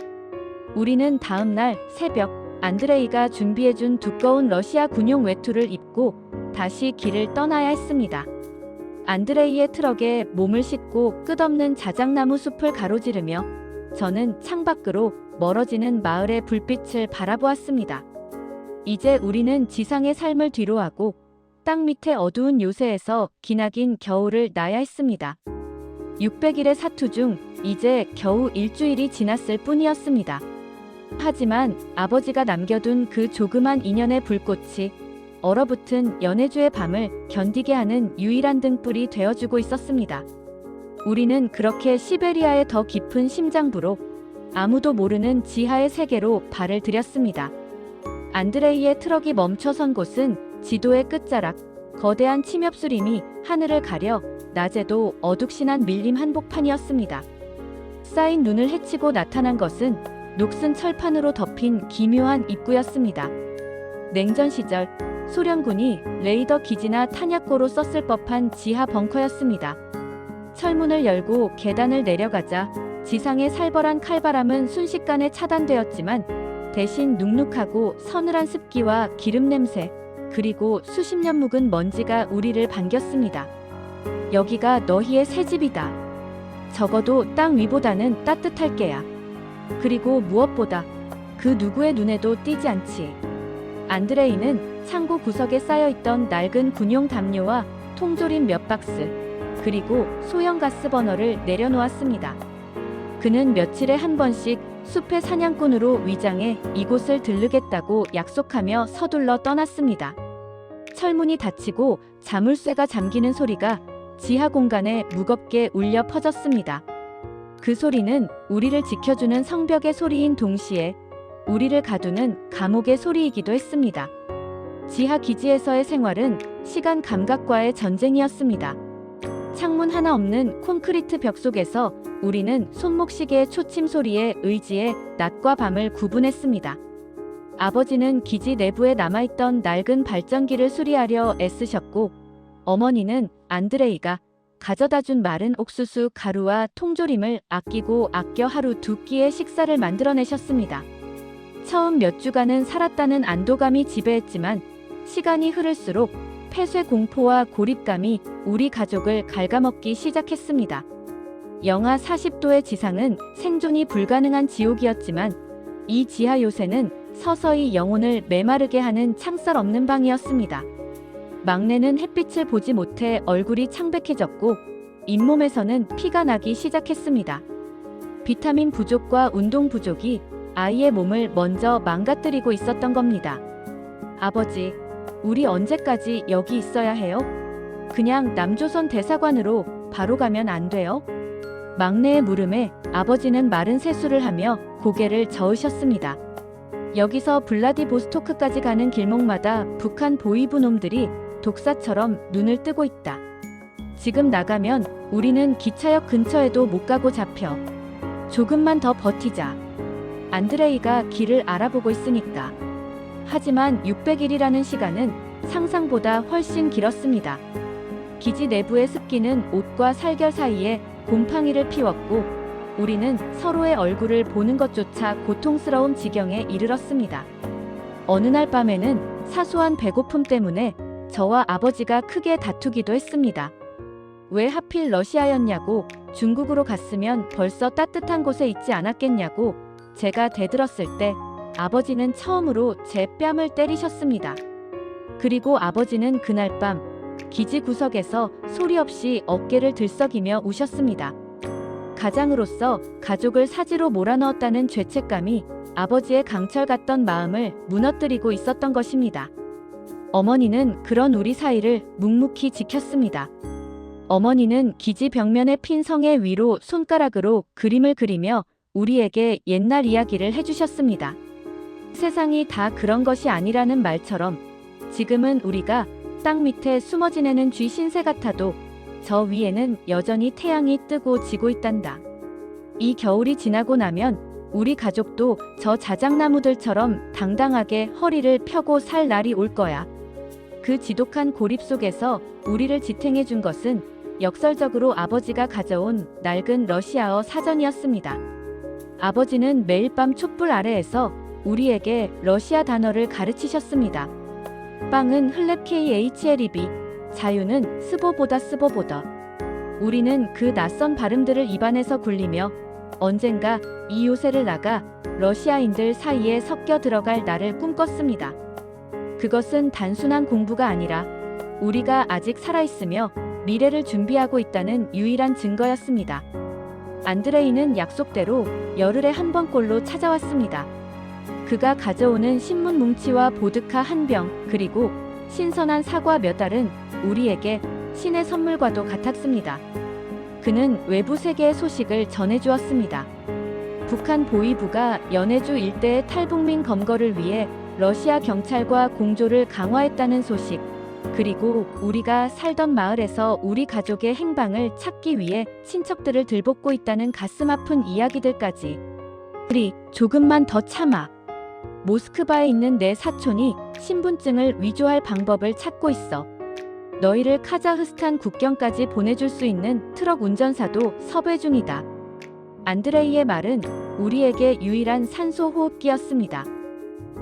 우리는 다음 날 새벽 안드레이가 준비해준 두꺼운 러시아 군용 외투를 입고 다시 길을 떠나야 했습니다. 안드레이의 트럭에 몸을 싣고 끝없는 자작나무 숲을 가로지르며 저는 창밖으로 멀어지는 마을의 불빛을 바라보았습니다. 이제 우리는 지상의 삶을 뒤로하고 땅 밑의 어두운 요새에서 기나긴 겨울을 나야 했습니다. 600일의 사투 중 이제 겨우 일주일이 지났을 뿐이었습니다. 하지만 아버지가 남겨둔 그 조그만 인연의 불꽃이 얼어붙은 연해주의 밤을 견디게 하는 유일한 등불이 되어주고 있었습니다. 우리는 그렇게 시베리아의 더 깊은 심장부로 아무도 모르는 지하의 세계로 발을 들였습니다. 안드레이의 트럭이 멈춰선 곳은 지도의 끝자락, 거대한 침엽수림이 하늘을 가려 낮에도 어둑신한 밀림 한복판이었습니다. 쌓인 눈을 헤치고 나타난 것은 녹슨 철판으로 덮인 기묘한 입구였습니다. 냉전 시절 소련군이 레이더 기지나 탄약고로 썼을 법한 지하 벙커였습니다. 철문을 열고 계단을 내려가자 지상의 살벌한 칼바람은 순식간에 차단되었지만 대신 눅눅하고 서늘한 습기와 기름 냄새 그리고 수십 년 묵은 먼지가 우리를 반겼습니다. 여기가 너희의 새 집이다. 적어도 땅 위보다는 따뜻할 게야. 그리고 무엇보다 그 누구의 눈에도 띄지 않지. 안드레이는 창고 구석에 쌓여있던 낡은 군용 담요와 통조림 몇 박스 그리고 소형 가스 버너를 내려놓았습니다. 그는 며칠에 한 번씩 숲의 사냥꾼으로 위장해 이곳을 들르겠다고 약속하며 서둘러 떠났습니다. 철문이 닫히고 자물쇠가 잠기는 소리가 지하 공간에 무겁게 울려 퍼졌습니다. 그 소리는 우리를 지켜주는 성벽의 소리인 동시에 우리를 가두는 감옥의 소리이기도 했습니다. 지하 기지에서의 생활은 시간 감각과의 전쟁이었습니다. 창문 하나 없는 콘크리트 벽 속에서 우리는 손목시계의 초침 소리에 의지해 낮과 밤을 구분했습니다. 아버지는 기지 내부에 남아있던 낡은 발전기를 수리하려 애쓰셨고 어머니는 안드레이가 가져다준 마른 옥수수 가루와 통조림을 아끼고 아껴 하루 두 끼의 식사를 만들어내셨습니다. 처음 몇 주간은 살았다는 안도감이 지배했지만 시간이 흐를수록 폐쇄 공포와 고립감이 우리 가족을 갉아먹기 시작했습니다. 영하 40도의 지상은 생존이 불가능한 지옥이었지만 이 지하 요새는 서서히 영혼을 메마르게 하는 창살 없는 방이었습니다. 막내는 햇빛을 보지 못해 얼굴이 창백해졌고 잇몸에서는 피가 나기 시작했습니다. 비타민 부족과 운동 부족이 아이의 몸을 먼저 망가뜨리고 있었던 겁니다. 아버지, 우리 언제까지 여기 있어야 해요? 그냥 남조선 대사관으로 바로 가면 안 돼요? 막내의 물음에 아버지는 마른 세수를 하며 고개를 저으셨습니다. 여기서 블라디보스토크까지 가는 길목마다 북한 보위부 놈들이 독사처럼 눈을 뜨고 있다. 지금 나가면 우리는 기차역 근처에도 못 가고 잡혀. 조금만 더 버티자. 안드레이가 길을 알아보고 있으니까. 하지만 600일이라는 시간은 상상보다 훨씬 길었습니다. 기지 내부의 습기는 옷과 살결 사이에 곰팡이를 피웠고 우리는 서로의 얼굴을 보는 것조차 고통스러운 지경에 이르렀습니다. 어느 날 밤에는 사소한 배고픔 때문에 저와 아버지가 크게 다투기도 했습니다. 왜 하필 러시아였냐고, 중국으로 갔으면 벌써 따뜻한 곳에 있지 않았겠냐고 제가 대들었을 때 아버지는 처음으로 제 뺨을 때리셨습니다. 그리고 아버지는 그날 밤 기지 구석에서 소리 없이 어깨를 들썩이며 우셨습니다. 가장으로서 가족을 사지로 몰아넣었다는 죄책감이 아버지의 강철 같던 마음을 무너뜨리고 있었던 것입니다. 어머니는 그런 우리 사이를 묵묵히 지켰습니다. 어머니는 기지 벽면에 핀 성에 위로 손가락으로 그림을 그리며 우리에게 옛날 이야기를 해주셨습니다. 세상이 다 그런 것이 아니라는 말처럼 지금은 우리가 땅 밑에 숨어 지내는 쥐 신세 같아도 저 위에는 여전히 태양이 뜨고 지고 있단다. 이 겨울이 지나고 나면 우리 가족도 저 자작나무들처럼 당당하게 허리를 펴고 살 날이 올 거야. 그 지독한 고립 속에서 우리를 지탱해 준 것은 역설적으로 아버지가 가져온 낡은 러시아어 사전이었습니다. 아버지는 매일 밤 촛불 아래에서 우리에게 러시아 단어를 가르치셨습니다. 빵은 hleb, 자유는 스보보다. 우리는 그 낯선 발음들을 입안에서 굴리며 언젠가 이 요새를 나가 러시아인들 사이에 섞여 들어갈 날을 꿈꿨습니다. 그것은 단순한 공부가 아니라 우리가 아직 살아있으며 미래를 준비하고 있다는 유일한 증거였습니다. 안드레이는 약속대로 열흘에 한 번꼴로 찾아왔습니다. 그가 가져오는 신문 뭉치와 보드카 한 병, 그리고 신선한 사과 몇 알은 우리에게 신의 선물과도 같았습니다. 그는 외부 세계의 소식을 전해주었습니다. 북한 보위부가 연해주 일대의 탈북민 검거를 위해 러시아 경찰과 공조를 강화했다는 소식, 그리고 우리가 살던 마을에서 우리 가족의 행방을 찾기 위해 친척들을 들볶고 있다는 가슴 아픈 이야기들까지. 우리 조금만 더 참아. 모스크바에 있는 내 사촌이 신분증을 위조할 방법을 찾고 있어. 너희를 카자흐스탄 국경까지 보내줄 수 있는 트럭 운전사도 섭외 중이다. 안드레이의 말은 우리에게 유일한 산소 호흡기였습니다.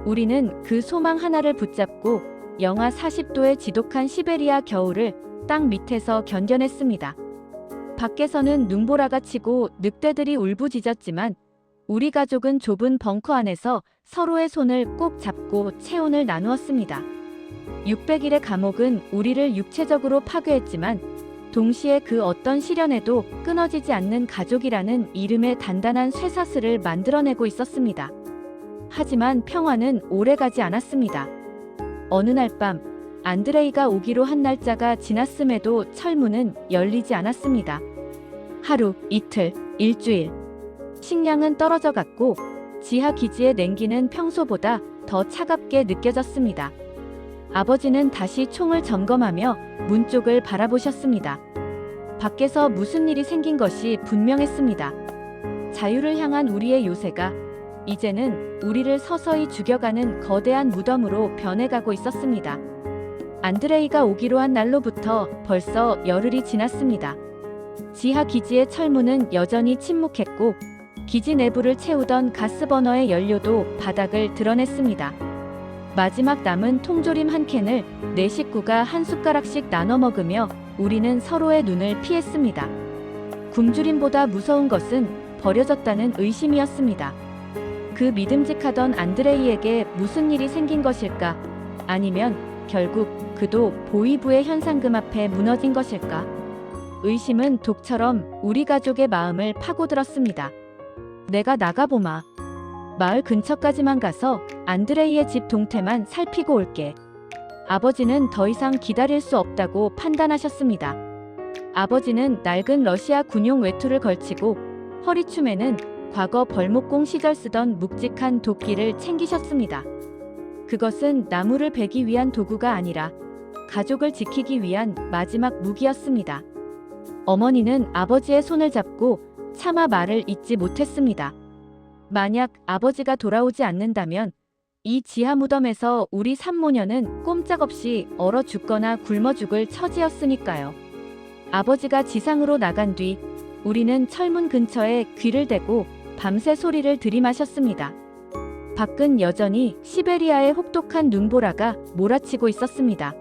우리는 그 소망 하나를 붙잡고 영하 40도의 지독한 시베리아 겨울을 땅 밑에서 견뎌냈습니다. 밖에서는 눈보라가 치고 늑대들이 울부짖었지만 우리 가족은 좁은 벙커 안에서 서로의 손을 꼭 잡고 체온을 나누었습니다. 600일의 감옥은 우리를 육체적으로 파괴했지만 동시에 그 어떤 시련에도 끊어지지 않는 가족이라는 이름의 단단한 쇠사슬을 만들어내고 있었습니다. 하지만 평화는 오래가지 않았습니다. 어느 날 밤 안드레이가 오기로 한 날짜가 지났음에도 철문은 열리지 않았습니다. 하루, 이틀, 일주일. 식량은 떨어져 갔고 지하 기지의 냉기는 평소보다 더 차갑게 느껴졌습니다. 아버지는 다시 총을 점검하며 문 쪽을 바라보셨습니다. 밖에서 무슨 일이 생긴 것이 분명했습니다. 자유를 향한 우리의 요새가 이제는 우리를 서서히 죽여가는 거대한 무덤으로 변해가고 있었습니다. 안드레이가 오기로 한 날로부터 벌써 열흘이 지났습니다. 지하 기지의 철문은 여전히 침묵했고 기지 내부를 채우던 가스버너의 연료도 바닥을 드러냈습니다. 마지막 남은 통조림 한 캔을 네 식구가 한 숟가락씩 나눠 먹으며 우리는 서로의 눈을 피했습니다. 굶주림보다 무서운 것은 버려졌다는 의심이었습니다. 그 믿음직하던 안드레이에게 무슨 일이 생긴 것일까? 아니면 결국 그도 보이부의 현상금 앞에 무너진 것일까? 의심은 독처럼 우리 가족의 마음을 파고들었습니다. 내가 나가보마. 마을 근처까지만 가서 안드레이의 집 동태만 살피고 올게. 아버지는 더 이상 기다릴 수 없다고 판단하셨습니다. 아버지는 낡은 러시아 군용 외투를 걸치고 허리춤에는 과거 벌목공 시절 쓰던 묵직한 도끼를 챙기셨습니다. 그것은 나무를 베기 위한 도구가 아니라 가족을 지키기 위한 마지막 무기였습니다. 어머니는 아버지의 손을 잡고 차마 말을 잇지 못했습니다. 만약 아버지가 돌아오지 않는다면 이 지하 무덤에서 우리 산모녀는 꼼짝없이 얼어 죽거나 굶어 죽을 처지였으니까요. 아버지가 지상으로 나간 뒤 우리는 철문 근처에 귀를 대고 밤새 소리를 들이마셨습니다. 밖은 여전히 시베리아의 혹독한 눈보라가 몰아치고 있었습니다.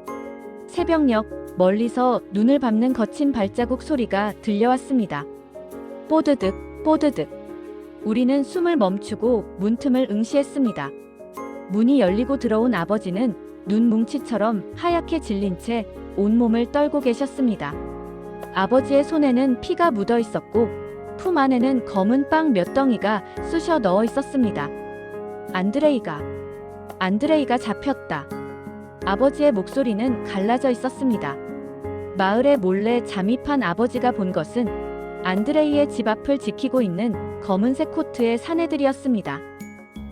새벽녘 멀리서 눈을 밟는 거친 발자국 소리가 들려왔습니다. 뽀드득 뽀드득. 우리는 숨을 멈추고 문틈을 응시했습니다. 문이 열리고 들어온 아버지는 눈뭉치처럼 하얗게 질린 채 온몸을 떨고 계셨습니다. 아버지의 손에는 피가 묻어 있었고 품 안에는 검은 빵 몇 덩이가 쑤셔 넣어 있었습니다. 안드레이가 잡혔다. 아버지의 목소리는 갈라져 있었습니다. 마을에 몰래 잠입한 아버지가 본 것은 안드레이의 집 앞을 지키고 있는 검은색 코트의 사내들이었습니다.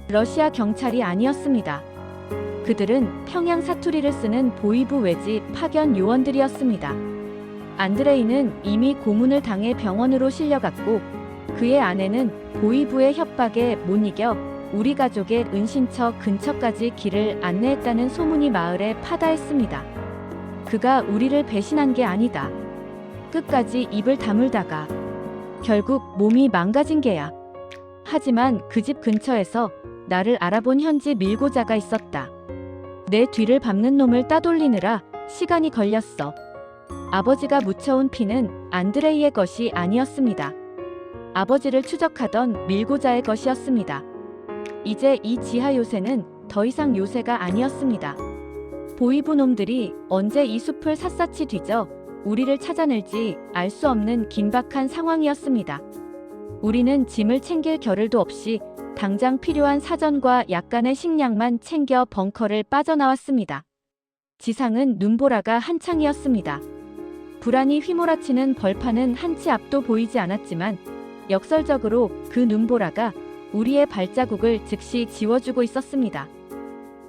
러시아 경찰이 아니었습니다. 그들은 평양 사투리를 쓰는 보이부 외지 파견 요원들이었습니다. 안드레이는 이미 고문을 당해 병원으로 실려갔고 그의 아내는 보이부의 협박에 못 이겨 우리 가족의 은신처 근처까지 길을 안내했다는 소문이 마을에 파다했습니다. 그가 우리를 배신한 게 아니다. 끝까지 입을 다물다가 결국 몸이 망가진 게야. 하지만 그 집 근처에서 나를 알아본 현지 밀고자가 있었다. 내 뒤를 밟는 놈을 따돌리느라 시간이 걸렸어. 아버지가 묻혀온 피는 안드레이의 것이 아니었습니다. 아버지를 추적하던 밀고자의 것이었습니다. 이제 이 지하 요새는 더 이상 요새가 아니었습니다. 보이부 놈들이 언제 이 숲을 샅샅이 뒤져 우리를 찾아낼지 알 수 없는 긴박한 상황이었습니다. 우리는 짐을 챙길 겨를도 없이 당장 필요한 사전과 약간의 식량만 챙겨 벙커를 빠져나왔습니다. 지상은 눈보라가 한창이었습니다. 불안이 휘몰아치는 벌판은 한치 앞도 보이지 않았지만 역설적으로 그 눈보라가 우리의 발자국을 즉시 지워주고 있었습니다.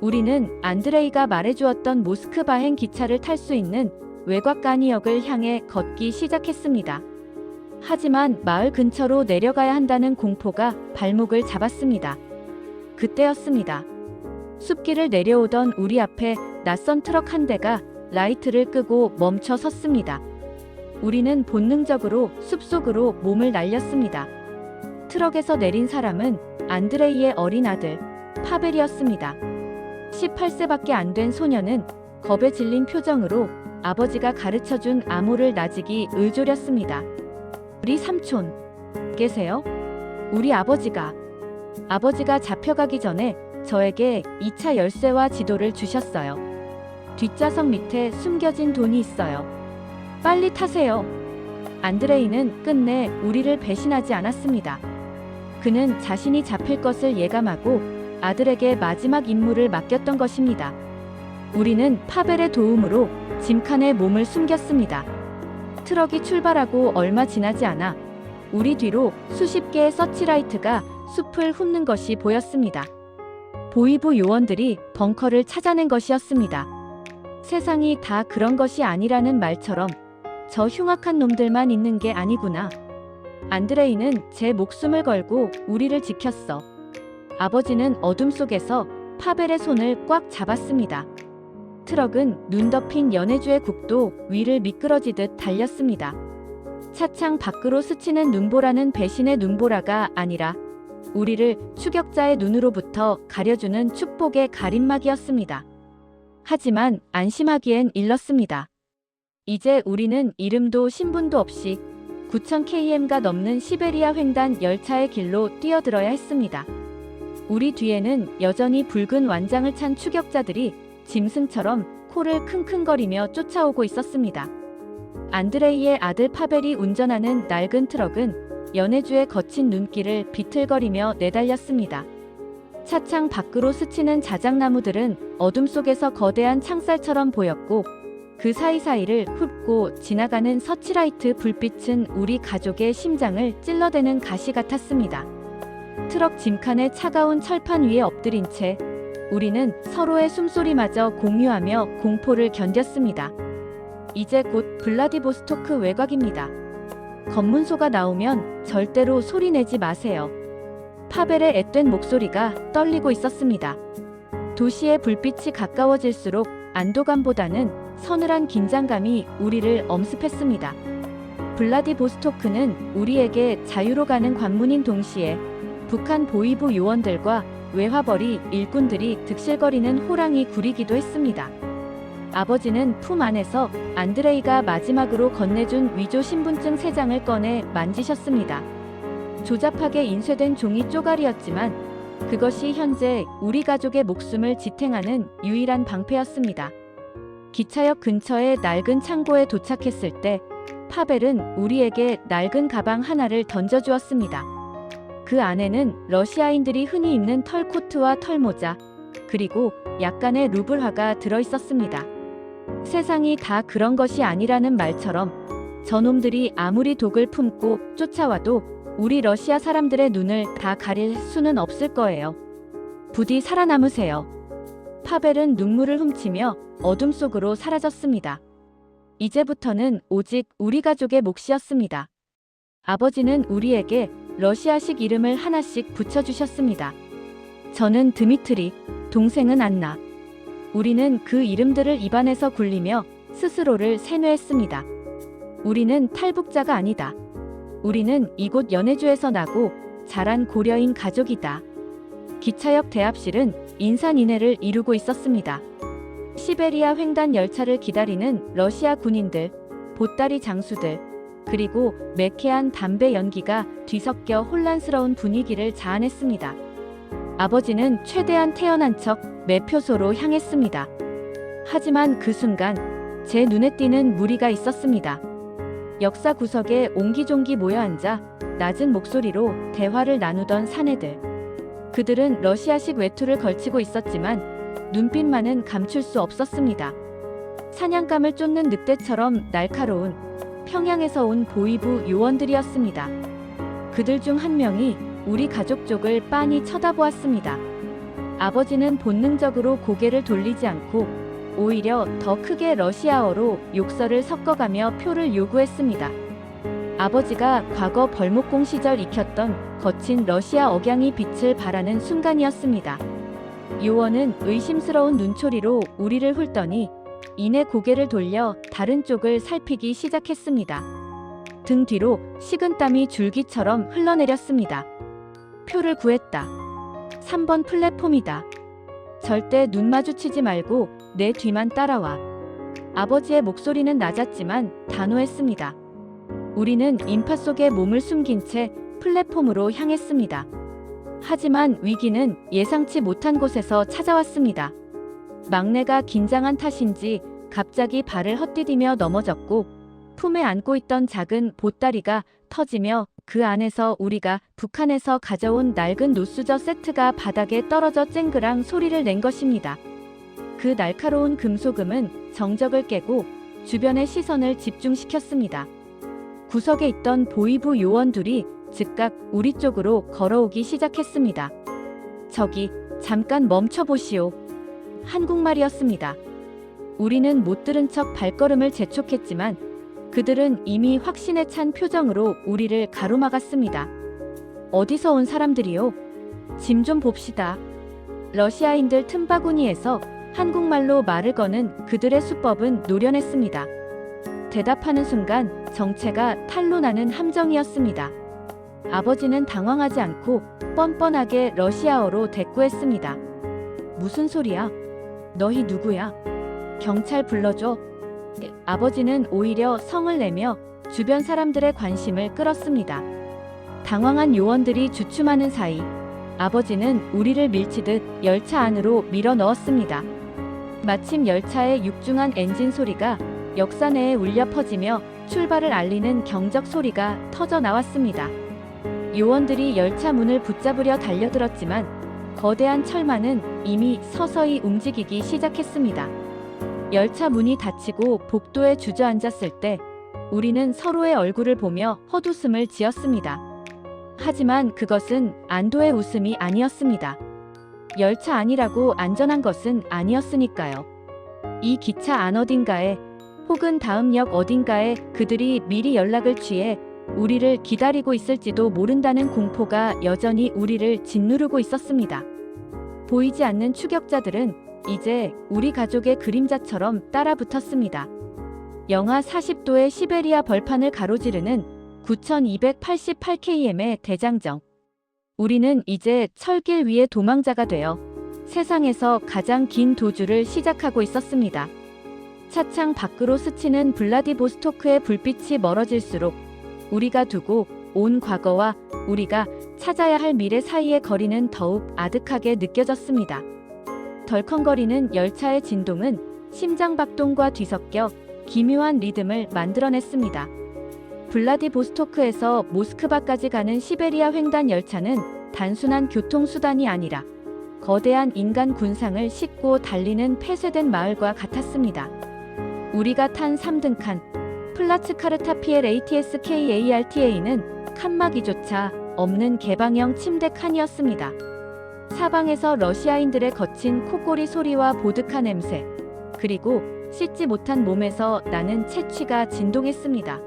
우리는 안드레이가 말해주었던 모스크바행 기차를 탈 수 있는 외곽가니역을 향해 걷기 시작했습니다. 하지만 마을 근처로 내려가야 한다는 공포가 발목을 잡았습니다. 그때였습니다. 숲길을 내려오던 우리 앞에 낯선 트럭 한 대가 라이트를 끄고 멈춰 섰습니다. 우리는 본능적으로 숲속으로 몸을 날렸습니다. 트럭에서 내린 사람은 안드레이의 어린 아들 파벨이었습니다. 18세밖에 안 된 소녀는 겁에 질린 표정으로 아버지가 가르쳐준 암호를 나직이 을조렸습니다. 우리 삼촌 계세요? 우리 아버지가 잡혀가기 전에 저에게 2차 열쇠와 지도를 주셨어요. 뒷좌석 밑에 숨겨진 돈이 있어요. 빨리 타세요. 안드레이는 끝내 우리를 배신하지 않았습니다. 그는 자신이 잡힐 것을 예감하고 아들에게 마지막 임무를 맡겼던 것입니다. 우리는 파벨의 도움으로 짐칸에 몸을 숨겼습니다. 트럭이 출발하고 얼마 지나지 않아 우리 뒤로 수십 개의 서치라이트가 숲을 훑는 것이 보였습니다. 보이부 요원들이 벙커를 찾아낸 것이었습니다. 세상이 다 그런 것이 아니라는 말처럼 저 흉악한 놈들만 있는 게 아니구나. 안드레이는 제 목숨을 걸고 우리를 지켰어. 아버지는 어둠 속에서 파벨의 손을 꽉 잡았습니다. 트럭은 눈 덮인 연해주의 국도 위를 미끄러지듯 달렸습니다. 차창 밖으로 스치는 눈보라는 배신의 눈보라가 아니라 우리를 추격자의 눈으로부터 가려주는 축복의 가림막이었습니다. 하지만 안심하기엔 일렀습니다. 이제 우리는 이름도 신분도 없이 9,000km가 넘는 시베리아 횡단 열차의 길로 뛰어들어야 했습니다. 우리 뒤에는 여전히 붉은 완장을 찬 추격자들이 짐승처럼 코를 킁킁거리며 쫓아오고 있었습니다. 안드레이의 아들 파벨이 운전하는 낡은 트럭은 연해주의 거친 눈길을 비틀거리며 내달렸습니다. 차창 밖으로 스치는 자작나무들은 어둠 속에서 거대한 창살처럼 보였고 그 사이사이를 훑고 지나가는 서치라이트 불빛은 우리 가족의 심장을 찔러대는 가시 같았습니다. 트럭 짐칸의 차가운 철판 위에 엎드린 채 우리는 서로의 숨소리마저 공유하며 공포를 견뎠습니다. 이제 곧 블라디보스토크 외곽입니다. 검문소가 나오면 절대로 소리 내지 마세요. 파벨의 앳된 목소리가 떨리고 있었습니다. 도시의 불빛이 가까워질수록 안도감보다는 서늘한 긴장감이 우리를 엄습했습니다. 블라디보스토크는 우리에게 자유로 가는 관문인 동시에 북한 보위부 요원들과 외화벌이 일꾼들이 득실거리는 호랑이 굴이기도 했습니다. 아버지는 품 안에서 안드레이가 마지막으로 건네준 위조 신분증 3장을 꺼내 만지셨습니다. 조잡하게 인쇄된 종이 쪼가리였지만 그것이 현재 우리 가족의 목숨을 지탱하는 유일한 방패였습니다. 기차역 근처의 낡은 창고에 도착했을 때 파벨은 우리에게 낡은 가방 하나를 던져주었습니다. 그 안에는 러시아인들이 흔히 입는 털코트와 털모자, 그리고 약간의 루블화가 들어있었습니다. 세상이 다 그런 것이 아니라는 말처럼 저놈들이 아무리 독을 품고 쫓아와도 우리 러시아 사람들의 눈을 다 가릴 수는 없을 거예요. 부디 살아남으세요. 파벨은 눈물을 훔치며 어둠 속으로 사라졌습니다. 이제부터는 오직 우리 가족의 몫이었습니다. 아버지는 우리에게 러시아식 이름을 하나씩 붙여주셨습니다. 저는 드미트리, 동생은 안나. 우리는 그 이름들을 입안에서 굴리며 스스로를 세뇌했습니다. 우리는 탈북자가 아니다. 우리는 이곳 연해주에서 나고 자란 고려인 가족이다. 기차역 대합실은 인산인해를 이루고 있었습니다. 시베리아 횡단 열차를 기다리는 러시아 군인들, 보따리 장수들, 그리고 매캐한 담배 연기가 뒤섞여 혼란스러운 분위기를 자아냈습니다. 아버지는 최대한 태연한 척 매표소로 향했습니다. 하지만 그 순간 제 눈에 띄는 무리가 있었습니다. 역사 구석에 옹기종기 모여앉아 낮은 목소리로 대화를 나누던 사내들. 그들은 러시아식 외투를 걸치고 있었지만 눈빛만은 감출 수 없었습니다. 사냥감을 쫓는 늑대처럼 날카로운 평양에서 온 보위부 요원들이었습니다. 그들 중 한 명이 우리 가족 쪽을 빤히 쳐다보았습니다. 아버지는 본능적으로 고개를 돌리지 않고 오히려 더 크게 러시아어로 욕설을 섞어가며 표를 요구했습니다. 아버지가 과거 벌목공 시절 익혔던 거친 러시아 억양이 빛을 발하는 순간이었습니다. 요원은 의심스러운 눈초리로 우리를 훑더니 이내 고개를 돌려 다른 쪽을 살피기 시작했습니다. 등 뒤로 식은땀이 줄기처럼 흘러내렸습니다. 표를 구했다. 3번 플랫폼이다. 절대 눈 마주치지 말고 내 뒤만 따라와. 아버지의 목소리는 낮았지만 단호했습니다. 우리는 인파 속에 몸을 숨긴 채 플랫폼으로 향했습니다. 하지만 위기는 예상치 못한 곳에서 찾아왔습니다. 막내가 긴장한 탓인지 갑자기 발을 헛디디며 넘어졌고 품에 안고 있던 작은 보따리가 터지며 그 안에서 우리가 북한에서 가져온 낡은 노수저 세트가 바닥에 떨어져 쨍그랑 소리를 낸 것입니다. 그 날카로운 금속음은 정적을 깨고 주변의 시선을 집중시켰습니다. 구석에 있던 보위부 요원들이 즉각 우리 쪽으로 걸어오기 시작했습니다. 저기, 잠깐 멈춰보시오. 한국말이었습니다. 우리는 못 들은 척 발걸음을 재촉했지만 그들은 이미 확신에 찬 표정으로 우리를 가로막았습니다. 어디서 온 사람들이요? 짐 좀 봅시다. 러시아인들 틈바구니에서 한국말로 말을 거는 그들의 수법은 노련했습니다. 대답하는 순간 정체가 탄로 나는 함정이었습니다. 아버지는 당황하지 않고 뻔뻔하게 러시아어로 대꾸했습니다. 무슨 소리야? 너희 누구야? 경찰 불러줘. 아버지는 오히려 성을 내며 주변 사람들의 관심을 끌었습니다. 당황한 요원들이 주춤하는 사이 아버지는 우리를 밀치듯 열차 안으로 밀어 넣었습니다. 마침 열차의 육중한 엔진 소리가 역사 내에 울려 퍼지며 출발을 알리는 경적 소리가 터져 나왔습니다. 요원들이 열차 문을 붙잡으려 달려들었지만 거대한 철망은 이미 서서히 움직이기 시작했습니다. 열차 문이 닫히고 복도에 주저앉았을 때 우리는 서로의 얼굴을 보며 헛웃음을 지었습니다. 하지만 그것은 안도의 웃음이 아니었습니다. 열차 안이라고 안전한 것은 아니었으니까요. 이 기차 안 어딘가에 혹은 다음 역 어딘가에 그들이 미리 연락을 취해 우리를 기다리고 있을지도 모른다는 공포가 여전히 우리를 짓누르고 있었습니다. 보이지 않는 추격자들은 이제 우리 가족의 그림자처럼 따라붙었습니다. 영하 40도의 시베리아 벌판을 가로지르는 9288km의 대장정. 우리는 이제 철길 위의 도망자가 되어 세상에서 가장 긴 도주를 시작하고 있었습니다. 차창 밖으로 스치는 블라디보스토크의 불빛이 멀어질수록 우리가 두고 온 과거와 우리가 찾아야 할 미래 사이의 거리는 더욱 아득하게 느껴졌습니다. 덜컹거리는 열차의 진동은 심장박동과 뒤섞여 기묘한 리듬을 만들어냈습니다. 블라디보스토크에서 모스크바까지 가는 시베리아 횡단 열차는 단순한 교통수단이 아니라 거대한 인간 군상을 싣고 달리는 폐쇄된 마을과 같았습니다. 우리가 탄 3등 칸, 플라츠카르타피엘 ATSKARTA는 칸막이조차 없는 개방형 침대 칸이었습니다. 사방에서 러시아인들의 거친 코골이 소리와 보드카 냄새, 그리고 씻지 못한 몸에서 나는 채취가 진동했습니다.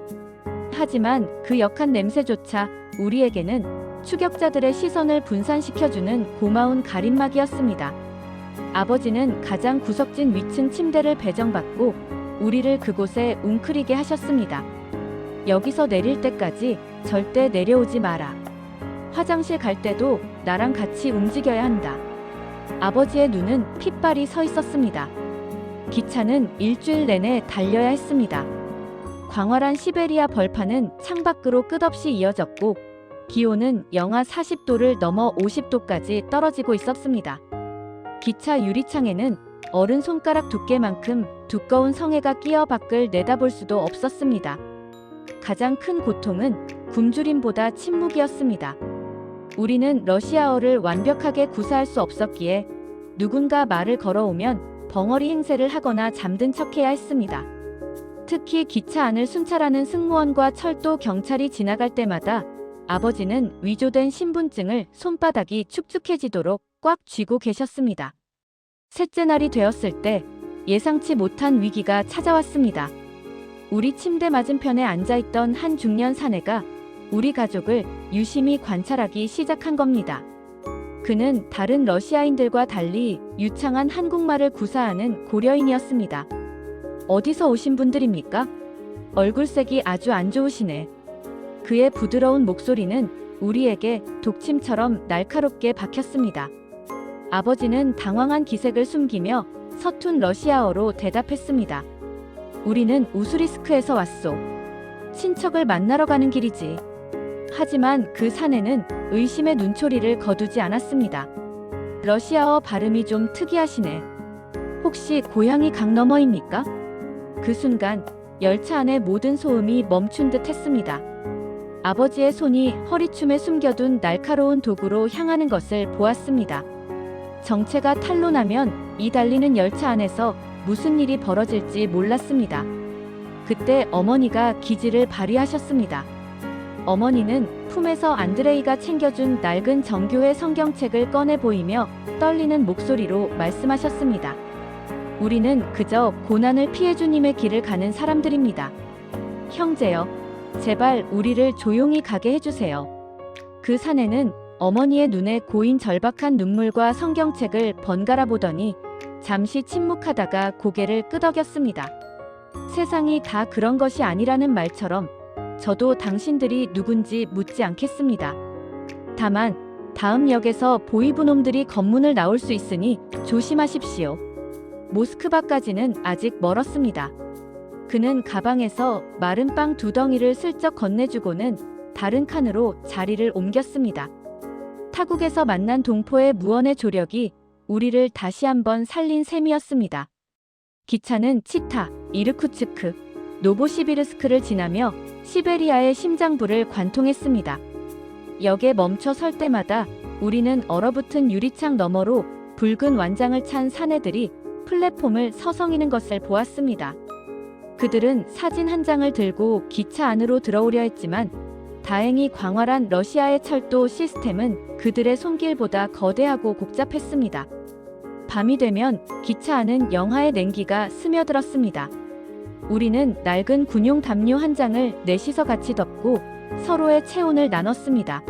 하지만 그 역한 냄새조차 우리에게는 추격자들의 시선을 분산시켜주는 고마운 가림막이었습니다. 아버지는 가장 구석진 위층 침대를 배정받고 우리를 그곳에 웅크리게 하셨습니다. 여기서 내릴 때까지 절대 내려오지 마라. 화장실 갈 때도 나랑 같이 움직여야 한다. 아버지의 눈은 핏발이 서 있었습니다. 기차는 일주일 내내 달려야 했습니다. 광활한 시베리아 벌판은 창밖으로 끝없이 이어졌고 기온은 영하 40도를 넘어 50도까지 떨어지고 있었습니다. 기차 유리창에는 어른 손가락 두께만큼 두꺼운 성에가 끼어 밖을 내다볼 수도 없었습니다. 가장 큰 고통은 굶주림보다 침묵이었습니다. 우리는 러시아어를 완벽하게 구사할 수 없었기에 누군가 말을 걸어오면 벙어리 행세를 하거나 잠든 척해야 했습니다. 특히 기차 안을 순찰하는 승무원과 철도 경찰이 지나갈 때마다 아버지는 위조된 신분증을 손바닥이 축축해지도록 꽉 쥐고 계셨습니다. 셋째 날이 되었을 때 예상치 못한 위기가 찾아왔습니다. 우리 침대 맞은편에 앉아있던 한 중년 사내가 우리 가족을 유심히 관찰하기 시작한 겁니다. 그는 다른 러시아인들과 달리 유창한 한국말을 구사하는 고려인이었습니다. 어디서 오신 분들입니까? 얼굴색이 아주 안 좋으시네. 그의 부드러운 목소리는 우리에게 독침처럼 날카롭게 박혔습니다. 아버지는 당황한 기색을 숨기며 서툰 러시아어로 대답했습니다. 우리는 우수리스크에서 왔소. 친척을 만나러 가는 길이지. 하지만 그 사내는 의심의 눈초리를 거두지 않았습니다. 러시아어 발음이 좀 특이하시네. 혹시 고향이 강 너머입니까? 그 순간 열차 안의 모든 소음이 멈춘 듯 했습니다. 아버지의 손이 허리춤에 숨겨둔 날카로운 도구로 향하는 것을 보았습니다. 정체가 탄로나면 이 달리는 열차 안에서 무슨 일이 벌어질지 몰랐습니다. 그때 어머니가 기지를 발휘하셨습니다. 어머니는 품에서 안드레이가 챙겨준 낡은 정교회 성경책을 꺼내 보이며 떨리는 목소리로 말씀하셨습니다. 우리는 그저 고난을 피해 주님의 길을 가는 사람들입니다. 형제여, 제발 우리를 조용히 가게 해주세요. 그 사내는 어머니의 눈에 고인 절박한 눈물과 성경책을 번갈아 보더니 잠시 침묵하다가 고개를 끄덕였습니다. 세상이 다 그런 것이 아니라는 말처럼 저도 당신들이 누군지 묻지 않겠습니다. 다만 다음 역에서 보이브놈들이 검문을 나올 수 있으니 조심하십시오. 모스크바까지는 아직 멀었습니다. 그는 가방에서 마른 빵 2덩이를 슬쩍 건네주고는 다른 칸으로 자리를 옮겼습니다. 타국에서 만난 동포의 무언의 조력이 우리를 다시 한번 살린 셈이었습니다. 기차는 치타, 이르쿠츠크, 노보시비르스크를 지나며 시베리아의 심장부를 관통했습니다. 역에 멈춰 설 때마다 우리는 얼어붙은 유리창 너머로 붉은 완장을 찬 사내들이 플랫폼을 서성이는 것을 보았습니다. 그들은 사진 한 장을 들고 기차 안으로 들어오려 했지만 다행히 광활한 러시아의 철도 시스템은 그들의 손길보다 거대하고 복잡했습니다. 밤이 되면 기차 안은 영하의 냉기가 스며들었습니다. 우리는 낡은 군용 담요 한 장을 넷이서 같이 덮고 서로의 체온을 나눴습니다.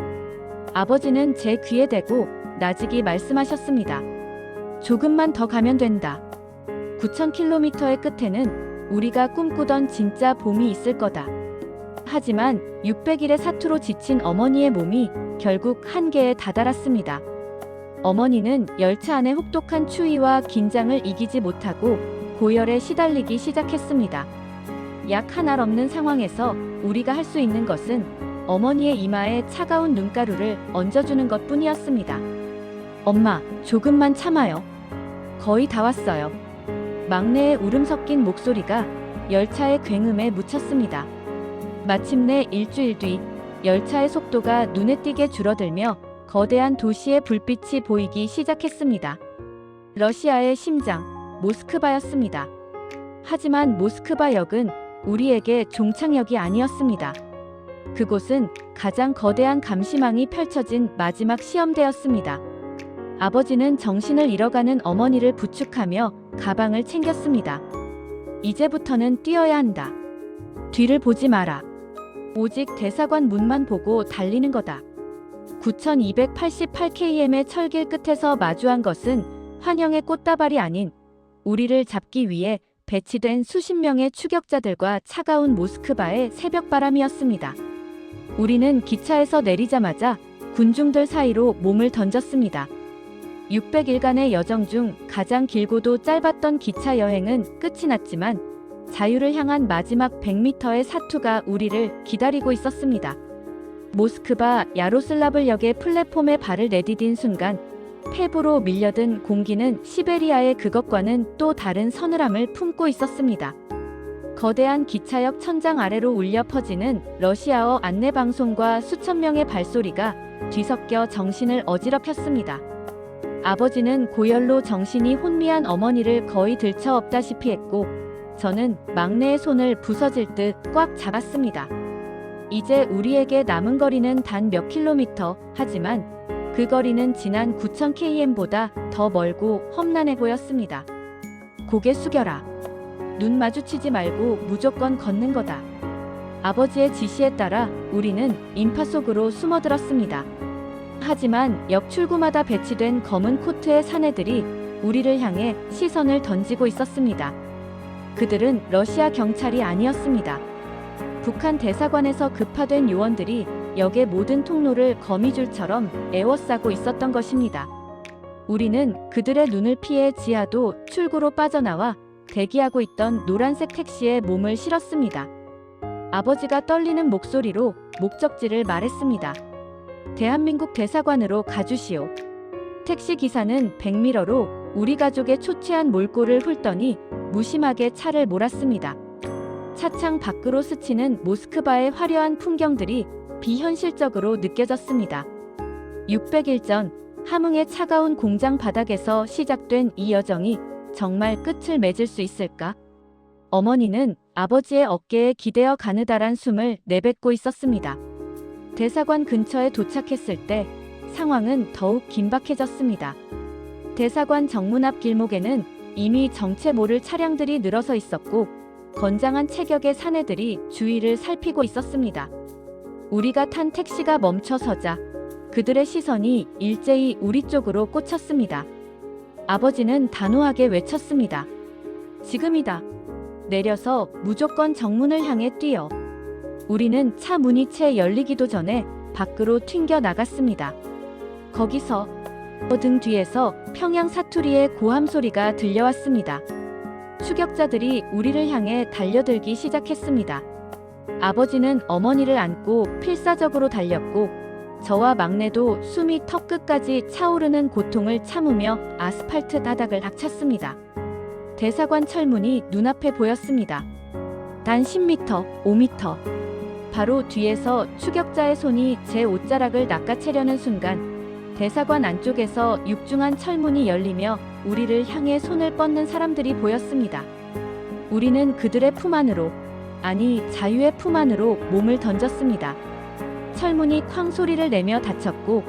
아버지는 제 귀에 대고 나직이 말씀하셨습니다. 조금만 더 가면 된다. 9,000km의 끝에는 우리가 꿈꾸던 진짜 봄이 있을 거다. 하지만 600일의 사투로 지친 어머니의 몸이 결국 한계에 다다랐습니다. 어머니는 열차 안의 혹독한 추위와 긴장을 이기지 못하고 고열에 시달리기 시작했습니다. 약 한 알 없는 상황에서 우리가 할 수 있는 것은 어머니의 이마에 차가운 눈가루를 얹어주는 것뿐이었습니다. 엄마, 조금만 참아요. 거의 다 왔어요. 막내의 울음 섞인 목소리가 열차의 굉음에 묻혔습니다. 마침내 일주일 뒤 열차의 속도가 눈에 띄게 줄어들며 거대한 도시의 불빛이 보이기 시작했습니다. 러시아의 심장, 모스크바였습니다. 하지만 모스크바역은 우리에게 종착역이 아니었습니다. 그곳은 가장 거대한 감시망이 펼쳐진 마지막 시험대였습니다. 아버지는 정신을 잃어가는 어머니를 부축하며 가방을 챙겼습니다. 이제부터는 뛰어야 한다. 뒤를 보지 마라. 오직 대사관 문만 보고 달리는 거다. 9288km의 철길 끝에서 마주한 것은 환영의 꽃다발이 아닌 우리를 잡기 위해 배치된 수십 명의 추격자들과 차가운 모스크바의 새벽바람이었습니다. 우리는 기차에서 내리자마자 군중들 사이로 몸을 던졌습니다. 600일간의 여정 중 가장 길고도 짧았던 기차 여행은 끝이 났지만 자유를 향한 마지막 100m의 사투가 우리를 기다리고 있었습니다. 모스크바 야로슬라블역의 플랫폼에 발을 내디딘 순간 폐부로 밀려든 공기는 시베리아의 그것과는 또 다른 서늘함을 품고 있었습니다. 거대한 기차역 천장 아래로 울려 퍼지는 러시아어 안내방송과 수천 명의 발소리가 뒤섞여 정신을 어지럽혔습니다. 아버지는 고열로 정신이 혼미한 어머니를 거의 들쳐업다시피 했고 저는 막내의 손을 부서질 듯 꽉 잡았습니다. 이제 우리에게 남은 거리는 단 몇 킬로미터, 하지만 그 거리는 지난 9,000km보다 더 멀고 험난해 보였습니다. 고개 숙여라. 눈 마주치지 말고 무조건 걷는 거다. 아버지의 지시에 따라 우리는 인파 속으로 숨어들었습니다. 하지만 역 출구마다 배치된 검은 코트의 사내들이 우리를 향해 시선을 던지고 있었습니다. 그들은 러시아 경찰이 아니었습니다. 북한 대사관에서 급파된 요원들이 역의 모든 통로를 거미줄처럼 에워싸고 있었던 것입니다. 우리는 그들의 눈을 피해 지하도 출구로 빠져나와 대기하고 있던 노란색 택시에 몸을 실었습니다. 아버지가 떨리는 목소리로 목적지를 말했습니다. 대한민국 대사관으로 가주시오. 택시 기사는 백미러로 우리 가족의 초췌한 몰골을 훑더니 무심하게 차를 몰았습니다. 차창 밖으로 스치는 모스크바의 화려한 풍경들이 비현실적으로 느껴졌습니다. 600일 전 함흥의 차가운 공장 바닥에서 시작된 이 여정이 정말 끝을 맺을 수 있을까? 어머니는 아버지의 어깨에 기대어 가느다란 숨을 내뱉고 있었습니다. 대사관 근처에 도착했을 때 상황은 더욱 긴박해졌습니다. 대사관 정문 앞 길목에는 이미 정체 모를 차량들이 늘어서 있었고 건장한 체격의 사내들이 주위를 살피고 있었습니다. 우리가 탄 택시가 멈춰서자 그들의 시선이 일제히 우리 쪽으로 꽂혔습니다. 아버지는 단호하게 외쳤습니다. 지금이다. 내려서 무조건 정문을 향해 뛰어. 우리는 차 문이 채 열리기도 전에 밖으로 튕겨 나갔습니다. 거기서 등 뒤에서 평양 사투리의 고함 소리가 들려왔습니다. 추격자들이 우리를 향해 달려들기 시작했습니다. 아버지는 어머니를 안고 필사적으로 달렸고 저와 막내도 숨이 턱끝까지 차오르는 고통을 참으며 아스팔트 바닥을 닥쳤습니다. 대사관 철문이 눈앞에 보였습니다. 단 10m, 5m. 바로 뒤에서 추격자의 손이 제 옷자락을 낚아채려는 순간 대사관 안쪽에서 육중한 철문이 열리며 우리를 향해 손을 뻗는 사람들이 보였습니다. 우리는 그들의 품 안으로, 아니 자유의 품 안으로 몸을 던졌습니다. 철문이 쾅 소리를 내며 닫혔고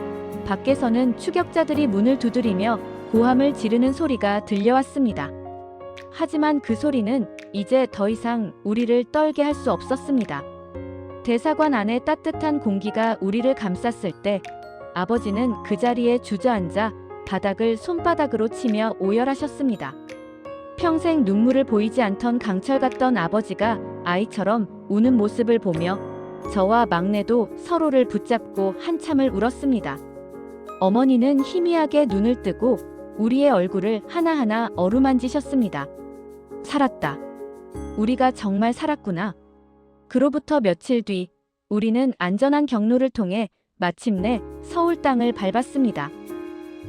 밖에서는 추격자들이 문을 두드리며 고함을 지르는 소리가 들려왔습니다. 하지만 그 소리는 이제 더 이상 우리를 떨게 할 수 없었습니다. 대사관 안의 따뜻한 공기가 우리를 감쌌을 때 아버지는 그 자리에 주저앉아 바닥을 손바닥으로 치며 오열하셨습니다. 평생 눈물을 보이지 않던 강철 같던 아버지가 아이처럼 우는 모습을 보며 저와 막내도 서로를 붙잡고 한참을 울었습니다. 어머니는 희미하게 눈을 뜨고 우리의 얼굴을 하나하나 어루만지셨습니다. 살았다. 우리가 정말 살았구나. 그로부터 며칠 뒤 우리는 안전한 경로를 통해 마침내 서울 땅을 밟았습니다.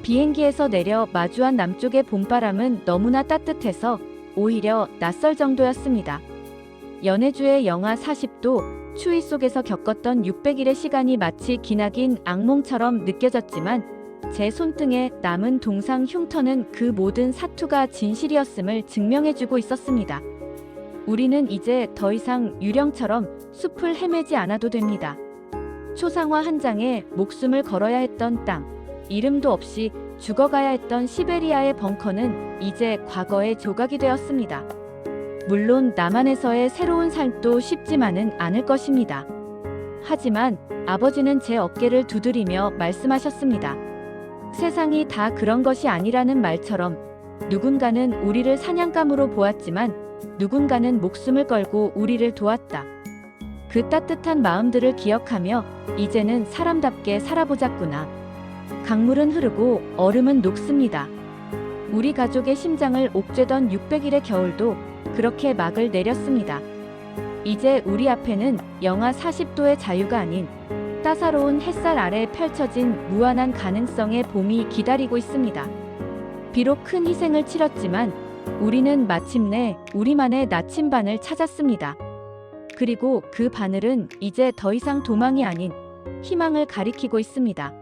비행기에서 내려 마주한 남쪽의 봄바람은 너무나 따뜻해서 오히려 낯설 정도였습니다. 연해주의 영하 40도 추위 속에서 겪었던 600일의 시간이 마치 기나긴 악몽처럼 느껴졌지만 제 손등에 남은 동상 흉터는 그 모든 사투가 진실이었음을 증명해주고 있었습니다. 우리는 이제 더 이상 유령처럼 숲을 헤매지 않아도 됩니다. 초상화 한 장에 목숨을 걸어야 했던 땅, 이름도 없이 죽어가야 했던 시베리아의 벙커는 이제 과거의 조각이 되었습니다. 물론 남한에서의 새로운 삶도 쉽지만은 않을 것입니다. 하지만 아버지는 제 어깨를 두드리며 말씀하셨습니다. 세상이 다 그런 것이 아니라는 말처럼 누군가는 우리를 사냥감으로 보았지만 누군가는 목숨을 걸고 우리를 도왔다. 그 따뜻한 마음들을 기억하며 이제는 사람답게 살아보자꾸나. 강물은 흐르고 얼음은 녹습니다. 우리 가족의 심장을 옥죄던 600일의 겨울도 그렇게 막을 내렸습니다. 이제 우리 앞에는 영하 40도의 자유가 아닌 따사로운 햇살 아래 펼쳐진 무한한 가능성의 봄이 기다리고 있습니다. 비록 큰 희생을 치렀지만 우리는 마침내 우리만의 나침반을 찾았습니다. 그리고 그 바늘은 이제 더 이상 도망이 아닌 희망을 가리키고 있습니다.